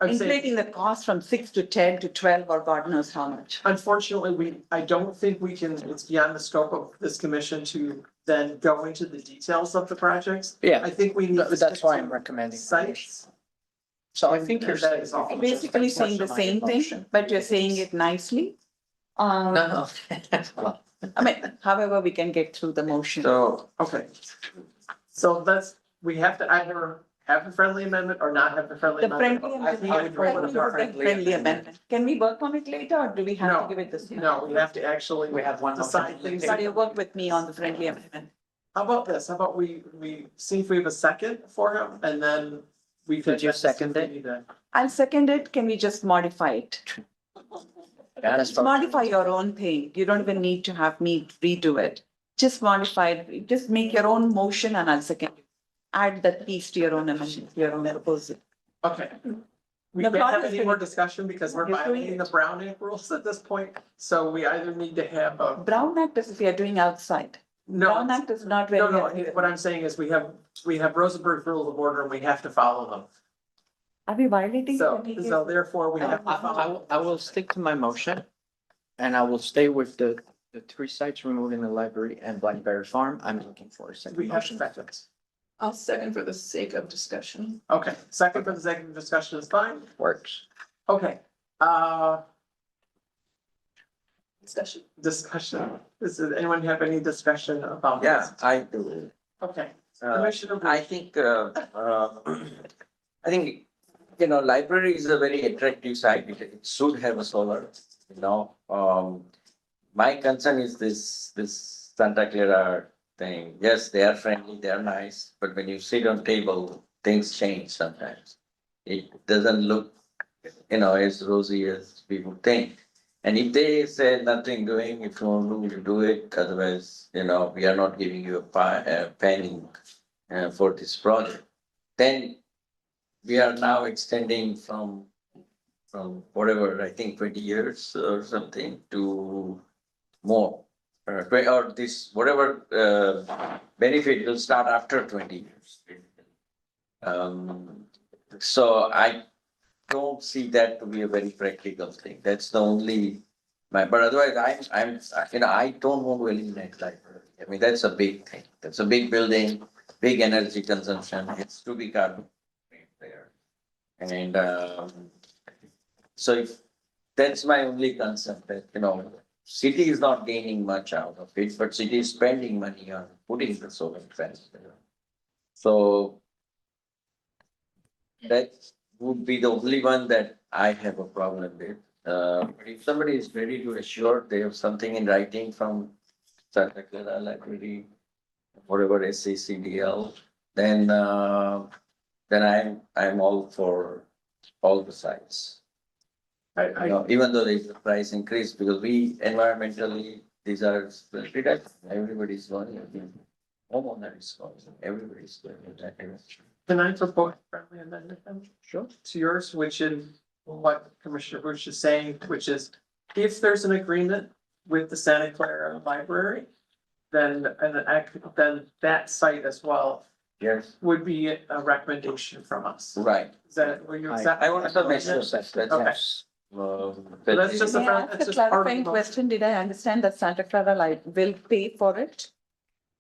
I'm saying, inflating the cost from 6 to 10 to 12 or God knows how much. unfortunately, I don't think we can, it's beyond the scope of this commission to then go into the details of the projects. Yeah, I think we need to. that's stick why to I'm recommending. Sites. So I think you're. That is all. Basically saying the same thing, but you're saying it nicely. No. I mean, however, we can get through the motion. So, Okay. So that's, we have to either have the friendly amendment or not have the friendly The amendment. friendly I think amendment, I would I prefer think the the friendly friendly amendment. amendment. Can we work on it later or do we have No, to give it this? No, we have to actually. We have one decide motion. things. So you work with me on the friendly amendment. How about this? How about we see if we have a second for him and then we. Did you can- second it? we need to- I'll second it. Can we just modify it? Just modify your own thing. You don't even need to have me redo it. Just modify it. Just make your own motion and I'll second it. Add that piece to your own amendment, your own proposal. Okay. We The can't plot have is any more good. discussion because we're He's doing violating the Brown Act rules at this point. So we either need to have a, Brown Act is if you're doing outside. no, Brown Act is not no, very. no, what I'm saying is we have Rosenberg rules of order and we have to follow them. Are we violating? So, the PK? so therefore we have to follow. I will stick to my motion. And I will stay with the three sites removing the library and Blackberry Farm. I'm looking for a We second have motion. seconds. I'll second for the sake of discussion. Okay, second for the sake of discussion is fine. Works. Okay, Discussion. discussion. Does anyone have any discussion about this? yeah, I do. Okay, Uh, Commissioner. I think, I think, library is a very attractive site. It should have a solar, My concern is this Santa Clara thing. Yes, they are friendly, they are nice, but when you sit on table, things change sometimes. It doesn't look, as rosy as people think. And if they say nothing doing, if you want to do it, otherwise, we are not giving you a penny for this project, then we are now extending from whatever, I think 20 years or something to more. Or this, whatever benefit will start after 20 years. So I don't see that to be a very practical thing. That's the only, but otherwise I don't want to eliminate library. I mean, that's a big thing. That's a big building, big energy consumption. It's to be carbon there. And so if that's my only concern that, city is not gaining much out of it, but city is spending money on putting the solar panels there. So that would be the only one that I have a problem with. But if somebody is ready to assure they have something in writing from Santa Clara Library, whatever SACDL, then I'm all for all the sites. Even though there's a price increase, because we environmentally, these are, everybody's going, homeowner is going, everybody's going in that direction. Can I propose a friendly amendment then? Sure. To yours, which is what Commissioner Bush is saying, which is if there's an agreement with the Santa Clara Library, then then that site as well Yes, would be a recommendation from us. right. Is that, will you accept? I want to make sure that Okay. that's. That's just a, May I ask that's a just part of the clarifying motion. question? Did I understand that Santa Clara will pay for it?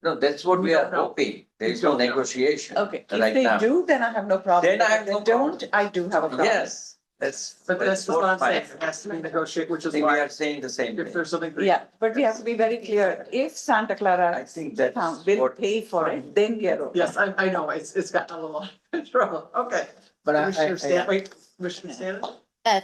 No, that's what We we are don't know. hoping. There is We no don't know. negotiation. Okay, if Right they now. do, then I have no problem. Then I have If they no problem. don't, I do have a problem. Yes, But that's what I'm saying, fine. it has to be negotiated, which I is think we why are saying the same if thing. there's something. Yeah, but we have to be very clear. If Santa Clara I think that's will what. pay for it, then we are okay. Yes, I know, it's gotten a little trouble, okay. But Commissioner Stan, wait, Commissioner Stan,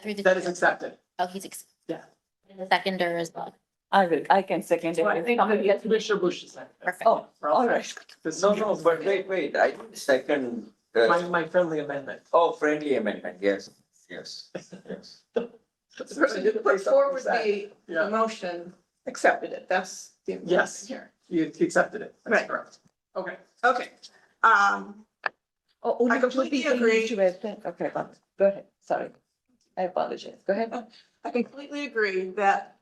Through the. that is accepted. Oh, he's. Yeah. And the seconder as well. I can second So I it. think that Commissioner Bush is second. Perfect. Oh, all right. No, but wait, I did second, My friendly amendment. friendly amendment, yes, yes. So you put forward the Yeah. motion, accepted it, that's the. Yes. Here. You accepted it, that's Right. correct. Okay. Okay, Oh, only I completely two people agree. need to attend. Okay, go ahead. Sorry. I apologize. Go ahead. I completely agree that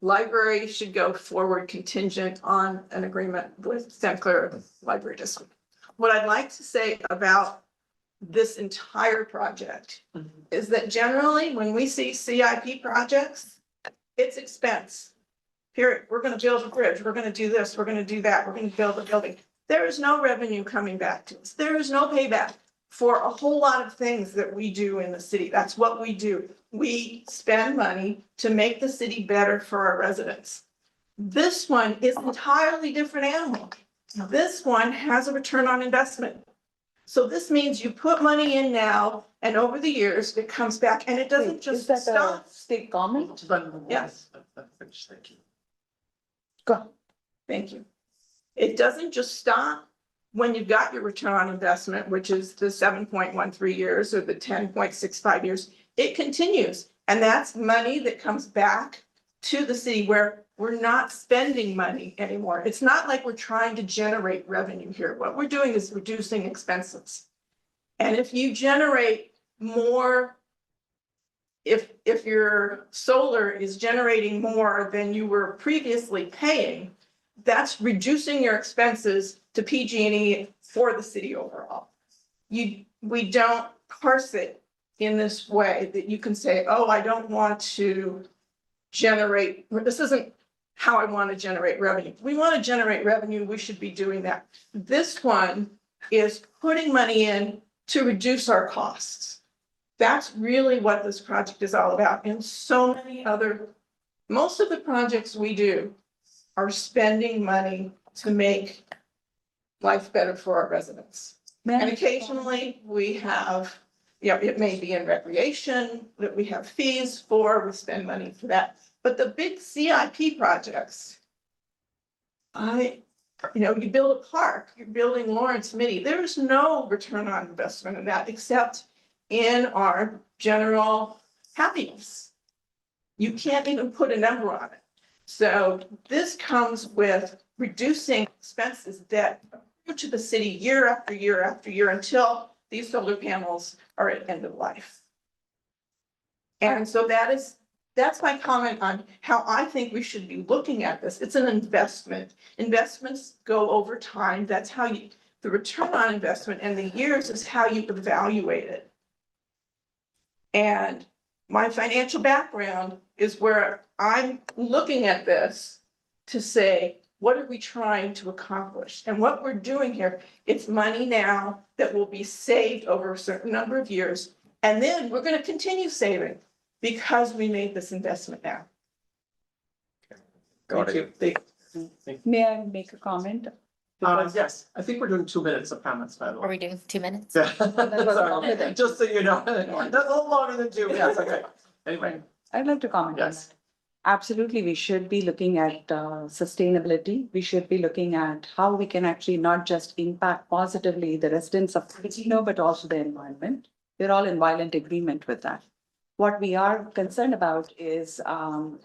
library should go forward contingent on an agreement with Santa Clara Library District. What I'd like to say about this entire project is that generally, when we see CIP projects, it's expense. Period. We're gonna build a bridge, we're gonna do this, we're gonna do that, we're gonna build a building. There is no revenue coming back to us. There is no payback for a whole lot of things that we do in the city. That's what we do. We spend money to make the city better for our residents. This one is an entirely different animal. This one has a return on investment. So this means you put money in now and over the years it comes back and it doesn't Wait, just is that stop. a state comment? Yes. Thank you. Go. Thank you. It doesn't just stop when you've got your return on investment, which is the 7.13 years or the 10.65 years. It continues. And that's money that comes back to the city where we're not spending money anymore. It's not like we're trying to generate revenue here. What we're doing is reducing expenses. And if you generate more, if your solar is generating more than you were previously paying, that's reducing your expenses to PG&E for the city overall. We don't parse it in this way that you can say, oh, I don't want to generate, this isn't how I want to generate revenue. We want to generate revenue, we should be doing that. This one is putting money in to reduce our costs. That's really what this project is all about. And so many other, most of the projects we do are spending money to make life better for our residents. And occasionally we have, it may be in recreation that we have fees for, we spend money for that. But the big CIP projects, you build a park, you're building Lawrence Mini, there is no return on investment in that except in our general happiness. You can't even put a number on it. So this comes with reducing expenses that accrue to the city year after year after year until these solar panels are at end of life. And so that's my comment on how I think we should be looking at this. It's an investment. Investments go over time. That's how the return on investment and the years is how you evaluate it. And my financial background is where I'm looking at this to say, what are we trying to accomplish? And what we're doing here, it's money now that will be saved over a certain number of years. And then we're going to continue saving because we made this investment now. Got Thank it. you. May I make a comment? Yes, I think we're doing 2 minutes of comments, by the Are way. we doing 2 minutes? Yeah. Sorry, just so you know, that's a little longer than 2, yes, okay. Anyway, I'd like to comment on yes. that. Absolutely, we should be looking at sustainability. We should be looking at how we can actually not just impact positively the residents of Cupertino, but also the environment. We're all in violent agreement with that. What we are concerned about is when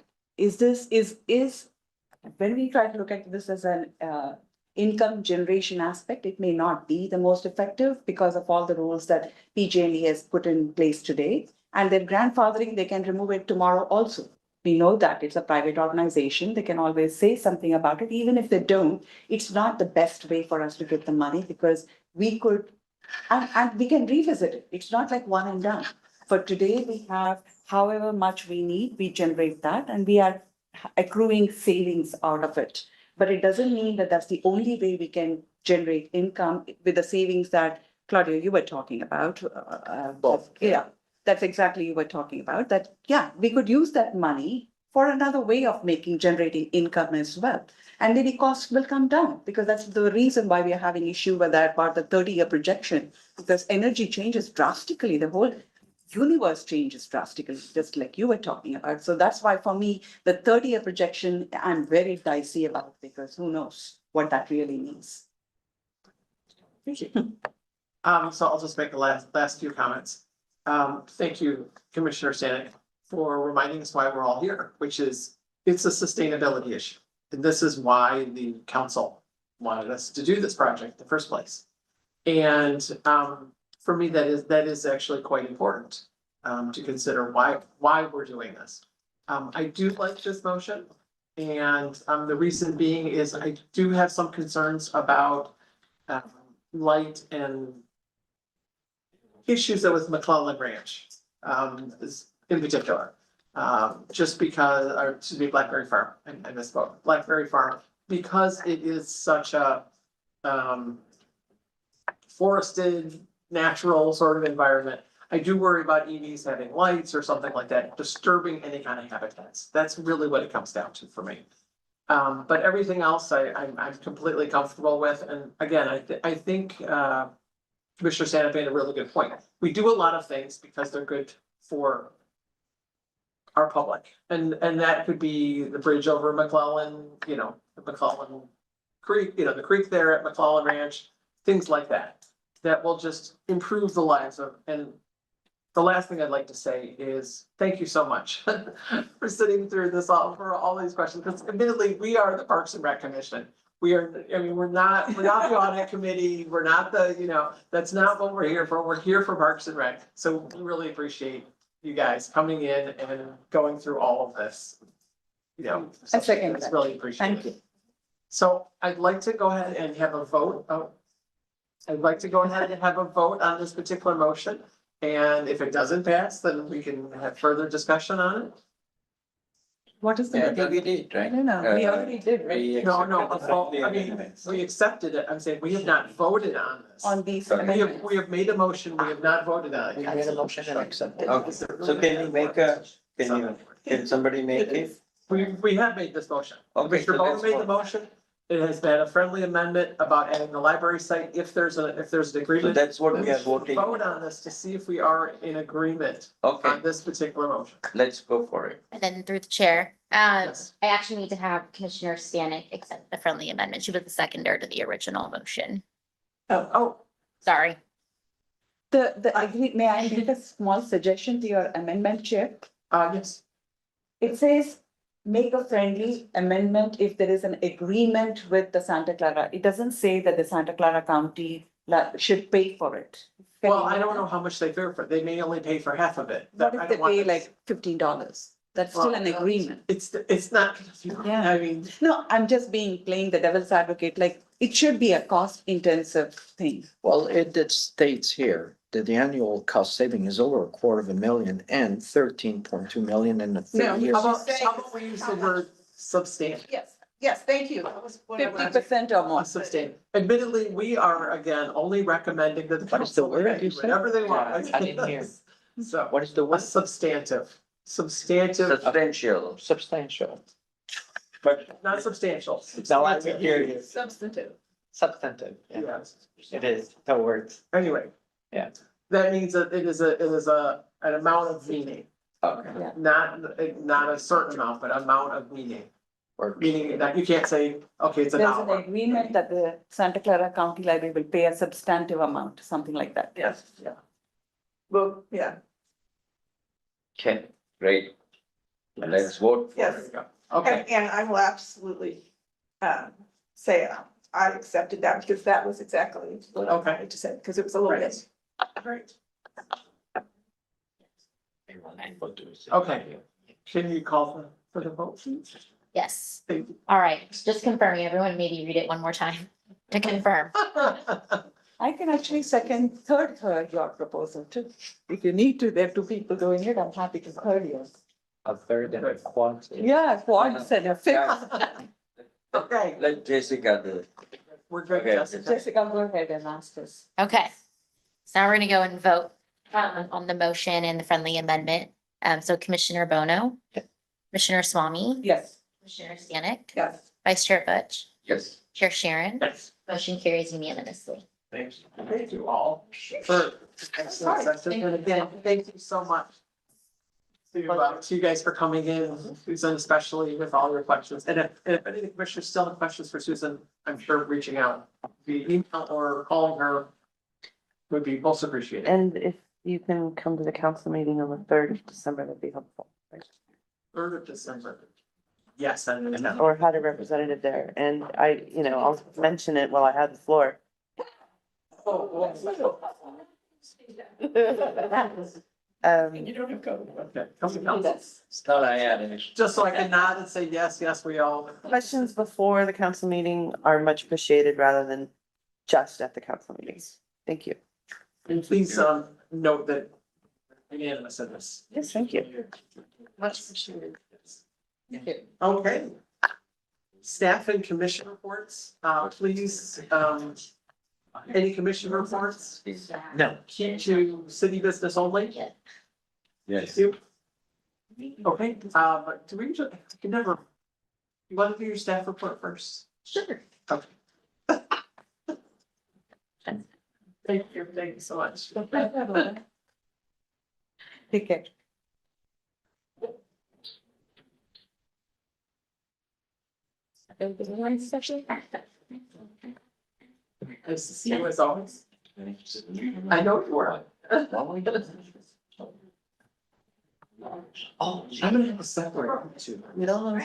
we try to look at this as an income generation aspect, it may not be the most effective because of all the rules that PG&E has put in place today. And their grandfathering, they can remove it tomorrow also. We know that it's a private organization. They can always say something about it. Even if they don't, it's not the best way for us to get the money because we could, and we can revisit it. It's not like one and done. For today, we have however much we need, we generate that and we are accruing savings out of it. But it doesn't mean that that's the only way we can generate income with the savings that Claudia, you were talking about. Both. Yeah, that's exactly you were talking about, that, yeah, we could use that money for another way of generating income as well. And maybe costs will come down because that's the reason why we are having issue with that part, the 30-year projection, because energy changes drastically. The whole universe changes drastically, just like you were talking about. So that's why for me, the 30-year projection, I'm very dicey about because who knows what that really means. Thank you. So I'll just make the last few comments. Thank you, Commissioner Stanek, for reminding us why we're all here, which is it's a sustainability issue. And this is why the council wanted us to do this project in the first place. And for me, that is actually quite important to consider why we're doing this. I do like this motion. And the reason being is I do have some concerns about light and issues that with McClellan Ranch, in particular. Just because, or excuse me, Blackberry Farm, I misspoke, Blackberry Farm, because it is such a forested, natural sort of environment. I do worry about EVs having lights or something like that, disturbing any kind of habitats. That's really what it comes down to for me. But everything else I'm completely comfortable with. And again, I think Commissioner Stanek made a really good point. We do a lot of things because they're good for our public. And that could be the bridge over McClellan, the McClellan Creek, the creek there at McClellan Ranch, things like that. That will just improve the lives of, and the last thing I'd like to say is, thank you so much for sitting through this for all these questions, because admittedly, we are the Parks and Rec Commission. We're not the audit committee, we're not that's not what we're here for, we're here for Parks and Rec. So we really appreciate you guys coming in and going through all of this. It's really appreciated. Thank you. So I'd like to go ahead and have a vote. I'd like to go ahead and have a vote on this particular motion. And if it doesn't pass, then we can have further discussion on it. What is the? Yeah, we did, right? No, we already did, right? We No, accepted the friendly I mean, amendments. we accepted it. I'm saying we have not voted on this. On these Sorry. amendments. We have made a motion, we have not voted on We it. made a motion and accepted. Okay, so can you make can somebody make it? We have made this motion. Okay, Mr. so Bowen let's made the vote. motion. It has been a friendly amendment about adding the library site if there's an So agreement. that's what we are should voting. Vote on this to see if we are in agreement Okay, on this particular motion. let's go for it. And then through the chair, Yes. I actually need to have Commissioner Stanek accept the friendly amendment. She was the seconder to the original motion. Oh, Sorry. May I make a small suggestion to your amendment, Chair? yes. It says, make a friendly amendment if there is an agreement with the Santa Clara. It doesn't say that the Santa Clara County should pay for it. Well, I don't know how much they pay for it. They may only pay for half of it. What I if they don't want pay this- like $15? That's still an agreement. It's not, Yeah. I mean, No, I'm just playing the devil's advocate, like, it should be a cost intensive thing. Well, it states here that the annual cost saving is over $250,000 and 13.2 million in the 30 years. how about we use the word substantial? Yes, thank you. 50% or more. Substantial. Admittedly, we are again only recommending that the What is the council word do you said? whatever they want. Yeah, I didn't hear. So, What is the a word? substantive, Substantial. Substantial. but not substantial. Now I can hear you. Substantive. Substantive, yeah, Yes. it is, the word. Anyway. Yeah. That means that it is an amount of meaning, Okay. not a certain amount, but amount of meaning. Or Meaning that you can't say, okay, it's an There's an hour. agreement that the Santa Clara County Library will pay a substantive amount, something like that. Yes. Well, yeah, Okay, great. Let's vote. yes. There you go. Okay, And I will absolutely say I accepted that because that was exactly what I wanted to say, because it was a little bit. Great. Okay, can you call for the vote, please? Yes. Thank you. All right, just confirming, everyone maybe read it one more time to confirm. I can actually third your proposal too. If you need to, there are two people doing it, I'm happy to third yours. A third and a quad. Yeah, quad and a fifth. Okay, Let Jessica do it. we're good, Okay. Jessica. Jessica, go ahead and ask us. Okay. So now we're gonna go and vote on the motion and the friendly amendment. So Commissioner Bono, Commissioner Swami, Yes. Commissioner Stanek, Yes. Vice Chair Butch, Yes. Chair Sharon, Yes, motion carries unanimously. Thanks. thank you all for excellent session, and again, thank you so much. To you guys for coming in, Susan, especially with all your questions, and if any of the commissioners still have questions for Susan, I'm sure reaching out via email or calling her would be most appreciated. And if you can come to the council meeting on the 3rd of December, that'd be helpful. 3rd of December. Yes, and Or had a representative there, and I'll mention it while I have the floor. you don't have to. Okay. Council council. It's not I had an issue. Just so I can nod and say, yes, yes, we all. Questions before the council meeting are much appreciated rather than just at the council meetings. Thank you. And please, note that unanimous in this. Yes, thank you. Much appreciated. Okay. Staff and commission reports, please, any commission reports? No. Keep to city business only. Yes. Thank you. Okay, but do we usually, you can never, you want to do your staff report first? Sure. Okay. Thank you so much. Take care. Nice to see you as always. I know you were. Oh, I'm gonna have to separate two. You know?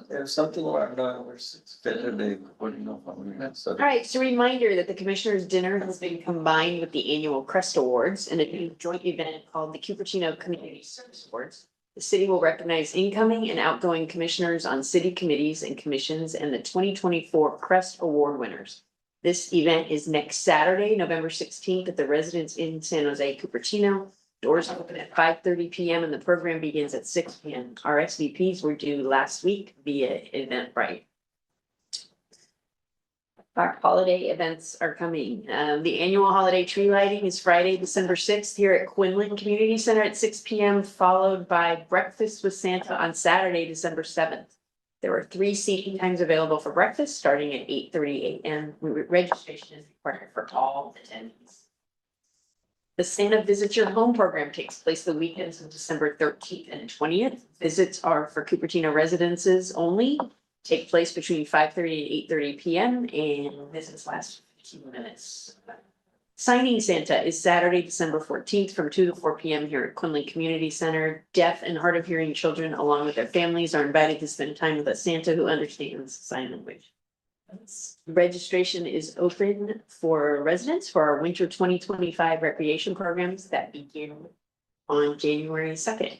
There's something around, it's better they putting off on that, so. All right, just a reminder that the Commissioners' Dinner has been combined with the annual Crest Awards in a new joint event called the Cupertino Community Service Awards. The city will recognize incoming and outgoing commissioners on city committees and commissions and the 2024 Crest Award winners. This event is next Saturday, November 16th at the Residence Inn San Jose Cupertino. Doors open at 5:30 PM and the program begins at 6 PM. RSVPs were due last week via Eventbrite. Our holiday events are coming. The annual holiday tree lighting is Friday, December 6th here at Quinlan Community Center at 6 PM, followed by breakfast with Santa on Saturday, December 7th. There are 3 seating times available for breakfast, starting at 8:30 AM. Registration is required for all attendees. The Santa Visit Your Home program takes place the weekends of December 13th and 20th. Visits are for Cupertino residences only, take place between 5:30 and 8:30 PM, and visits last 15 minutes. Signing Santa is Saturday, December 14th from 2 to 4 PM here at Quinlan Community Center. Deaf and hard of hearing children, along with their families, are invited to spend time with a Santa who understands sign language. Registration is open for residents for our winter 2025 recreation programs that begin on January 2nd.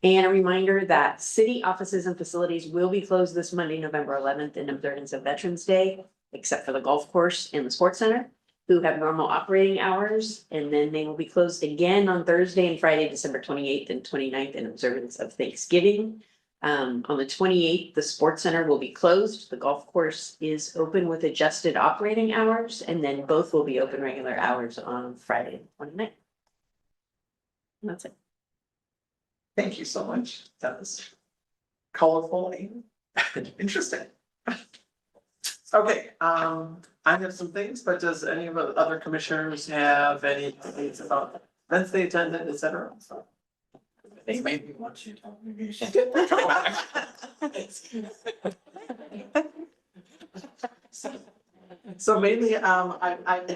And a reminder that city offices and facilities will be closed this Monday, November 11th, in observance of Veterans Day, except for the golf course and the sports center, who have normal operating hours. And then they will be closed again on Thursday and Friday, December 28th and 29th, in observance of Thanksgiving. On the 28th, the sports center will be closed. The golf course is open with adjusted operating hours, and then both will be open regular hours on Friday, the 29th. And that's it. Thank you so much. That was colorful and interesting. Okay, I have some things, but does any of the other commissioners have any things about events they attended, et cetera? They made me want you to. So mainly, I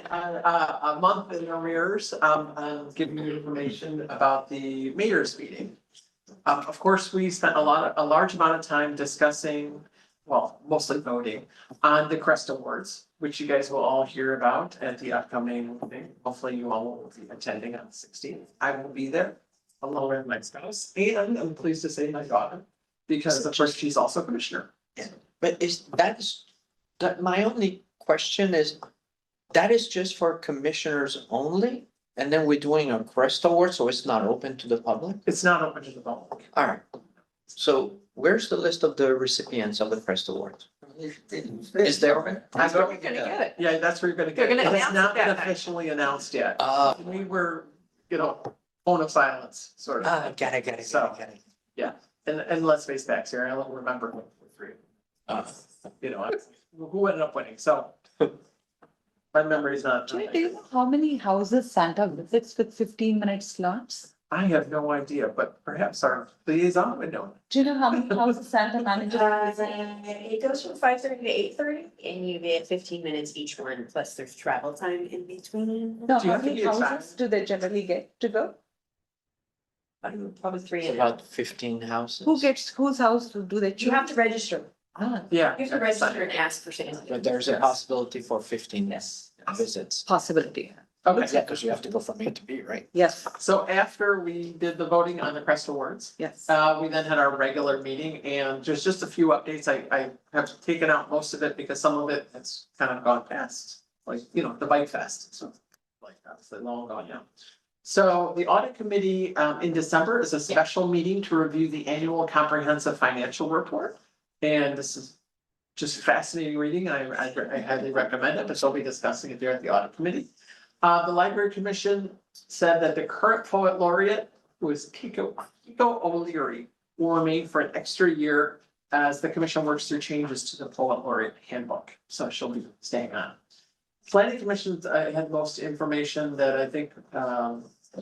a month in arrears, giving you information about the mayor's meeting. Of course, we spent a large amount of time discussing, well, mostly voting on the Crest Awards, which you guys will all hear about at the upcoming thing. Hopefully you all will be attending on the 16th. I will be there along with my spouse and I'm pleased to say my daughter, because of course she's also commissioner. But my only question is, that is just for commissioners only? And then we're doing a Crest Award, so it's not open to the public? It's not open to the public. All right. So where's the list of the recipients of the Crest Award? Is there? I'm You're gonna get it. Yeah, that's where you're gonna You're get it. gonna It has announce not been that. officially announced yet. Uh, We were, phone of silence, sort of. got it. So- And let's face facts here, I don't remember who three. Who ended up winning, so. My memory's not. Do you know how many houses Santa visits with 15-minute slots? I have no idea, but perhaps our liaison would know. Do you know how many houses Santa manages? to visit? It goes from 5:30 to 8:30 and you get 15 minutes each one, plus there's travel time in between. No, Do you how have to many be exact? houses do they generally get to go? Probably three It's and a half. about 15 houses. Whose house do they choose? You have to register. Ah, Yeah. You have to register and ask for Santa. But there's a Yes. possibility for 15 Yes. visits. possibility. Okay, Yeah, because you have to go from A to B, right? Yes, so after we did the voting on the Crest Awards, yes. we then had our regular meeting and just a few updates. I have taken out most of it because some of it has kind of gone past, like, the Bike Fest, so like that's long gone now. So the audit committee in December is a special meeting to review the annual comprehensive financial report. And this is just fascinating reading. I highly recommend it, but they'll be discussing it there at the audit committee. The library commission said that the current poet laureate, who is Kiko O'Leary, will remain for an extra year as the commission works through changes to the poet laureate handbook. So she'll be staying on. Planning commission had most information that I think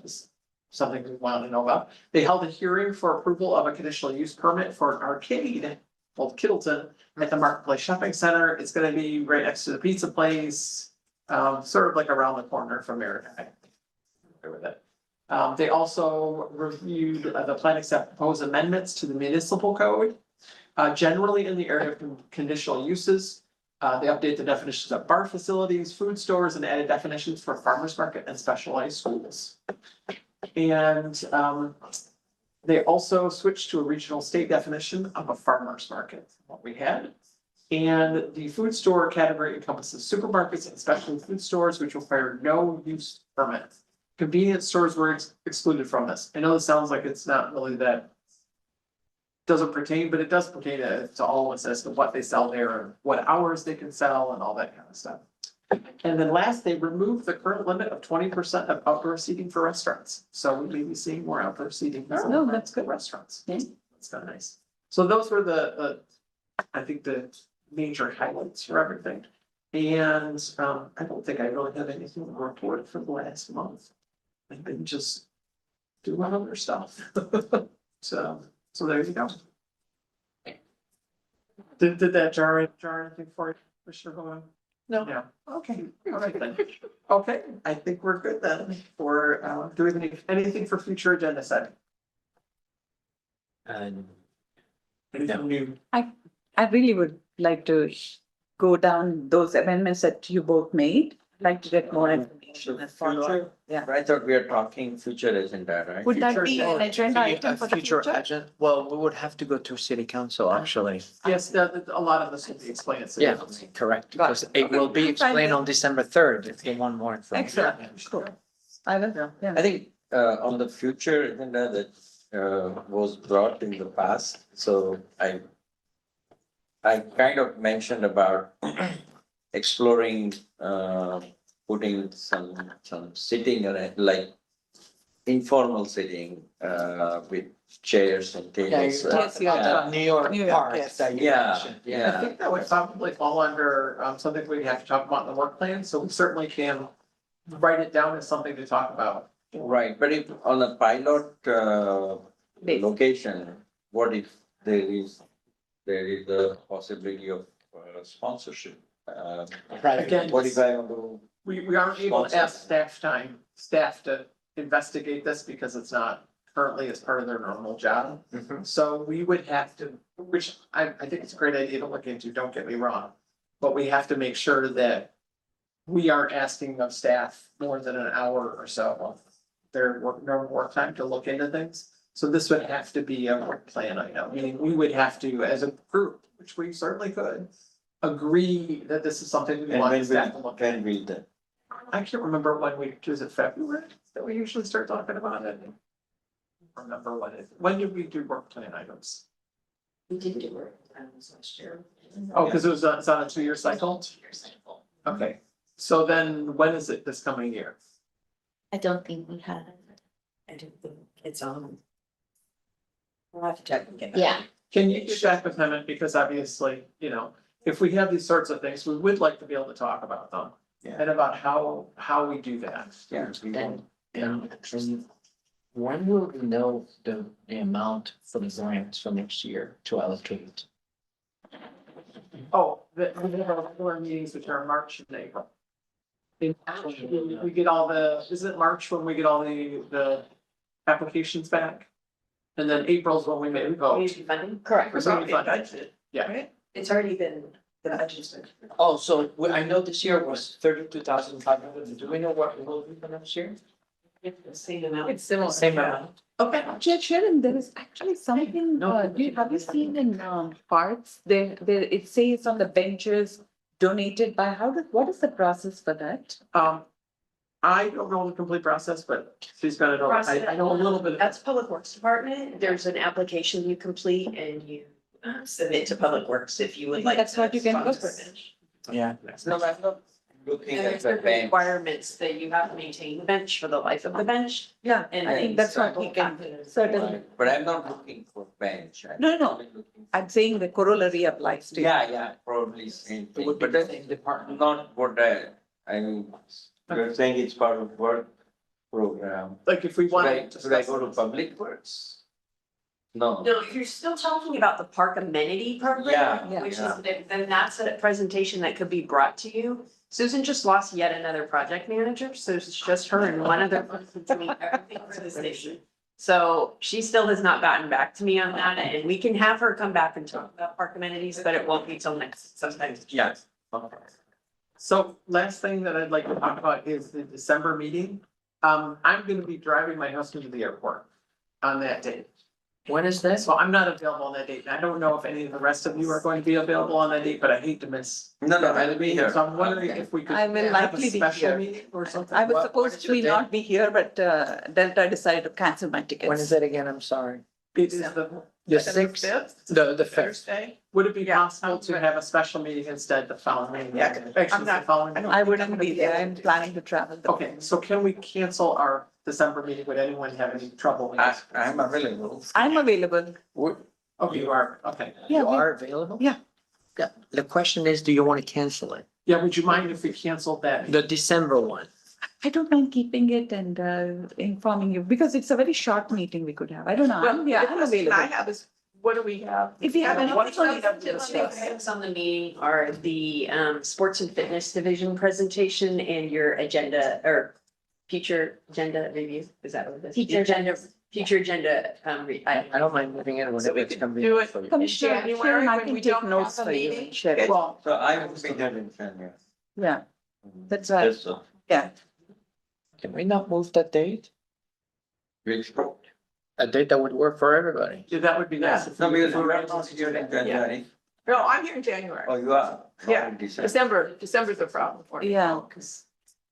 is something we wanted to know about. They held a hearing for approval of a conditional use permit for an arcade called Kittleton at the Marketplace Shopping Center. It's gonna be right next to the pizza place, sort of like around the corner from Merritt. With it. They also reviewed the plan accept proposed amendments to the municipal code. Generally in the area of conditional uses. They update the definitions of bar facilities, food stores, and added definitions for farmers market and specialized schools. And they also switched to a regional state definition of a farmers market, what we had. And the food store category encompasses supermarkets and specialty food stores, which require no use permit. Convenience stores were excluded from this. I know this sounds like it's not really that. Doesn't pertain, but it does pertain to all of us as to what they sell there and what hours they can sell and all that kind of stuff. And then last, they removed the current limit of 20% of outdoor seating for restaurants. So we may be seeing more outdoor seating. Oh, that's good. Restaurants. Yeah. That's kind of nice. So those were I think the major highlights for everything. And I don't think I really have anything to report for the last month. I've been just doing other stuff. So there you go. Did that jar anything for you, Commissioner Bowen? No. Yeah, okay, all right then. Okay, I think we're good then for doing anything for future agenda setting. And Anything new? I really would like to go down those amendments that you both made. I'd like to get more information and follow up. Yeah. I thought we are talking future agenda, right? Would that be an agenda item for the future? agenda, well, we would have to go to city council, actually. Yes, a lot of this will be explained. at Yeah, city correct, Got because it. it will be Okay. explained on December 3rd if you want more information. Excellent, cool. I will, yeah. I think on the future agenda that was brought in the past, so I kind of mentioned about exploring putting some sitting like informal sitting with chairs and tables. Yes, yeah. New York New York, Park yes. that you Yeah, mentioned. I yeah. think that would probably fall under something we have to talk about in the work plan, so we certainly can write it down as something to talk about. Right, but if on a pilot location, what if there is a possibility of sponsorship? Right. Again, What if I want to? we aren't able to ask staff to investigate this because it's not currently as part of their normal job. Mhm. So we would have to, which I think it's a great idea to look into, don't get me wrong. But we have to make sure that we aren't asking of staff more than an hour or so of their normal work time to look into things. So this would have to be a work plan item, meaning we would have to, as a group, which we certainly could, agree that this is something we And want staff to look at. when will that? I can't remember when was it February that we usually start talking about it? Remember when did we do work plan items? We did do work last year. Oh, because it's on a 2-year cycle? 2-year cycle. Okay, so then when is it this coming year? I don't think we have. I don't think it's on. We'll have to check and get that. Yeah, Can you check with him, because obviously, you know, if we have these sorts of things, we would like to be able to talk about them. Yeah. And about how we do that. Yeah. And when will we know the amount for the grants for next year to allocate? Oh, we have our regular meetings, which are March and April. In actually, we get all is it March when we get all the applications back? And then April's when we maybe vote. Community funding, correct. Or something like that. Yeah. it's already been, the budget's been. Oh, so I know this year was 32,500. Do we know what it will be for next year? The same amount. It's similar. Same amount. Okay. Sharon, there is actually something, have you seen in parks, it says on the benches donated by, what is the process for that? I don't know the complete process, but she's gonna know, I know a little bit. That's Public Works Department. There's an application you complete and you submit to Public Works if you would like. That's what you can go sponsor for. it. Yeah. No, I'm not looking And at there's the certain bench. requirements that you have to maintain the bench for the life of the bench. Yeah, And I things. think that's what we can certainly. But I'm not looking for bench. I'm No, no. only looking for- I'm saying the corollary applies to. Yeah, probably same It thing, would be but the that's same department. not what I mean, you're saying it's part of work program. Like if we Should I, want. should I go to Public Works? No. No, if you're still talking about the park amenity program, Yeah, which is, yeah. then that's a presentation that could be brought to you. Susan just lost yet another project manager, so it's just her and one other person doing everything for the city. So she still has not gotten back to me on that, and we can have her come back and talk about park amenities, but it won't be till next, sometime. Yeah. So last thing that I'd like to talk about is the December meeting. I'm gonna be driving my husband to the airport on that date. When is that? So I'm not available on that date. I don't know if any of the rest of you are going to be available on that date, but I hate to miss. No, I'll be here. So I'm wondering Okay. if we could I will have a likely be special here. meeting or something. I was What supposed is to the date? not be here, but Delta decided to cancel my tickets. When is that again? I'm sorry. It is The sixth, the fifth. Thursday. would it be Yeah, possible to have a special meeting instead the following? Yeah, Actually, I'm the not- following. I wouldn't be there. I'm planning to travel. Okay, so can we cancel our December meeting? Would anyone have any trouble? with this? I'm available. I'm available. Okay, you are, okay. Yeah, You we- are available? Yeah. Yeah. The question is, do you want to cancel it? Yeah, would you mind if we canceled that? The December one? I don't mind keeping it and informing you, because it's a very short meeting we could have. I don't know. Well, Yeah, the I'm question I available. have is, what do we have? If you have any. What do we have to The discuss? items on the meeting are the sports and fitness division presentation and your agenda or future agenda review. Is that what it is? Future agenda. Future agenda, I don't mind moving in whenever it's do convenient it. for you. Commissioner, January Sharon, I when can we take don't notes have a for you meeting? and share it. Well, So I will be there in January. Yeah, that's right. That's all. Yeah. Can we not move that date? Which, A date that would work for everybody? yeah, that would be nice. if no, we because could- we're not here in January. No, I'm here in January. Oh, you are? Yeah. Oh, December. December's a problem for me. Yeah. 'Cause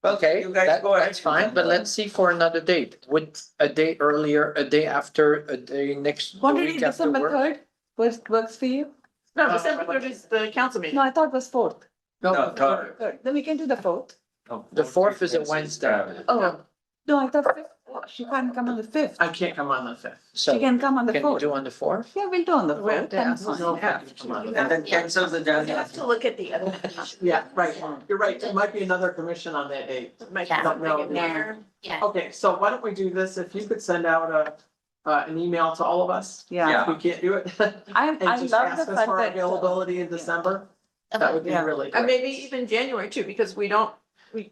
Okay, You guys that, go ahead. that's fine, but let's see for another date. Would a day earlier, a day after, a day next, the Quantity week after December work? 3rd works for you? No, December 3rd is the council meeting. No, I thought it was 4th. No, No, third. 3rd. Then we can do the 4th. No, The fourth is a Wednesday. Wednesday. Oh, no, I thought 5th. She can't come on the 5th. I can't come on the fifth. So She can come on the can we 4th. do on the fourth? Yeah, we'll do on the Well, 4th. yeah, That's we'll fine. have to come on. And then cancel the You January. have to look at the other. Yeah, right. You're right. There might be another commission on that date. Might be Yeah. something No, in no. there. Yeah, Okay, so why don't we do this? If you could send out an email to all of us. Yeah, If we can't do it. I And just love ask the us fact for that. availability in December. That would be Yeah. really And great. maybe even January too, because we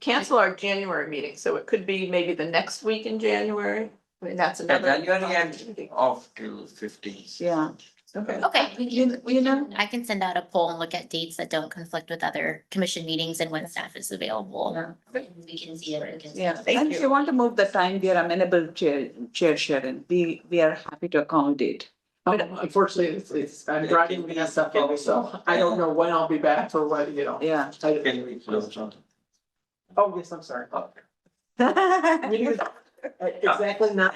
cancel our January meeting, so it could be maybe the next week in January. I mean, that's Yeah, another. January I'm off till 15th. Yeah. Okay. Okay, You know, I can send out a poll and look at dates that don't conflict with other commission meetings and when staff is available. We can see it. we can- yeah, and if you want to move the time, we are amenable, Chair Sharon. We are happy to accommodate. Unfortunately, I'm driving the SFO, so I don't know when I'll be back for what, you know. Yeah. Can we close on? Oh, yes, I'm sorry. Meeting is exactly 9.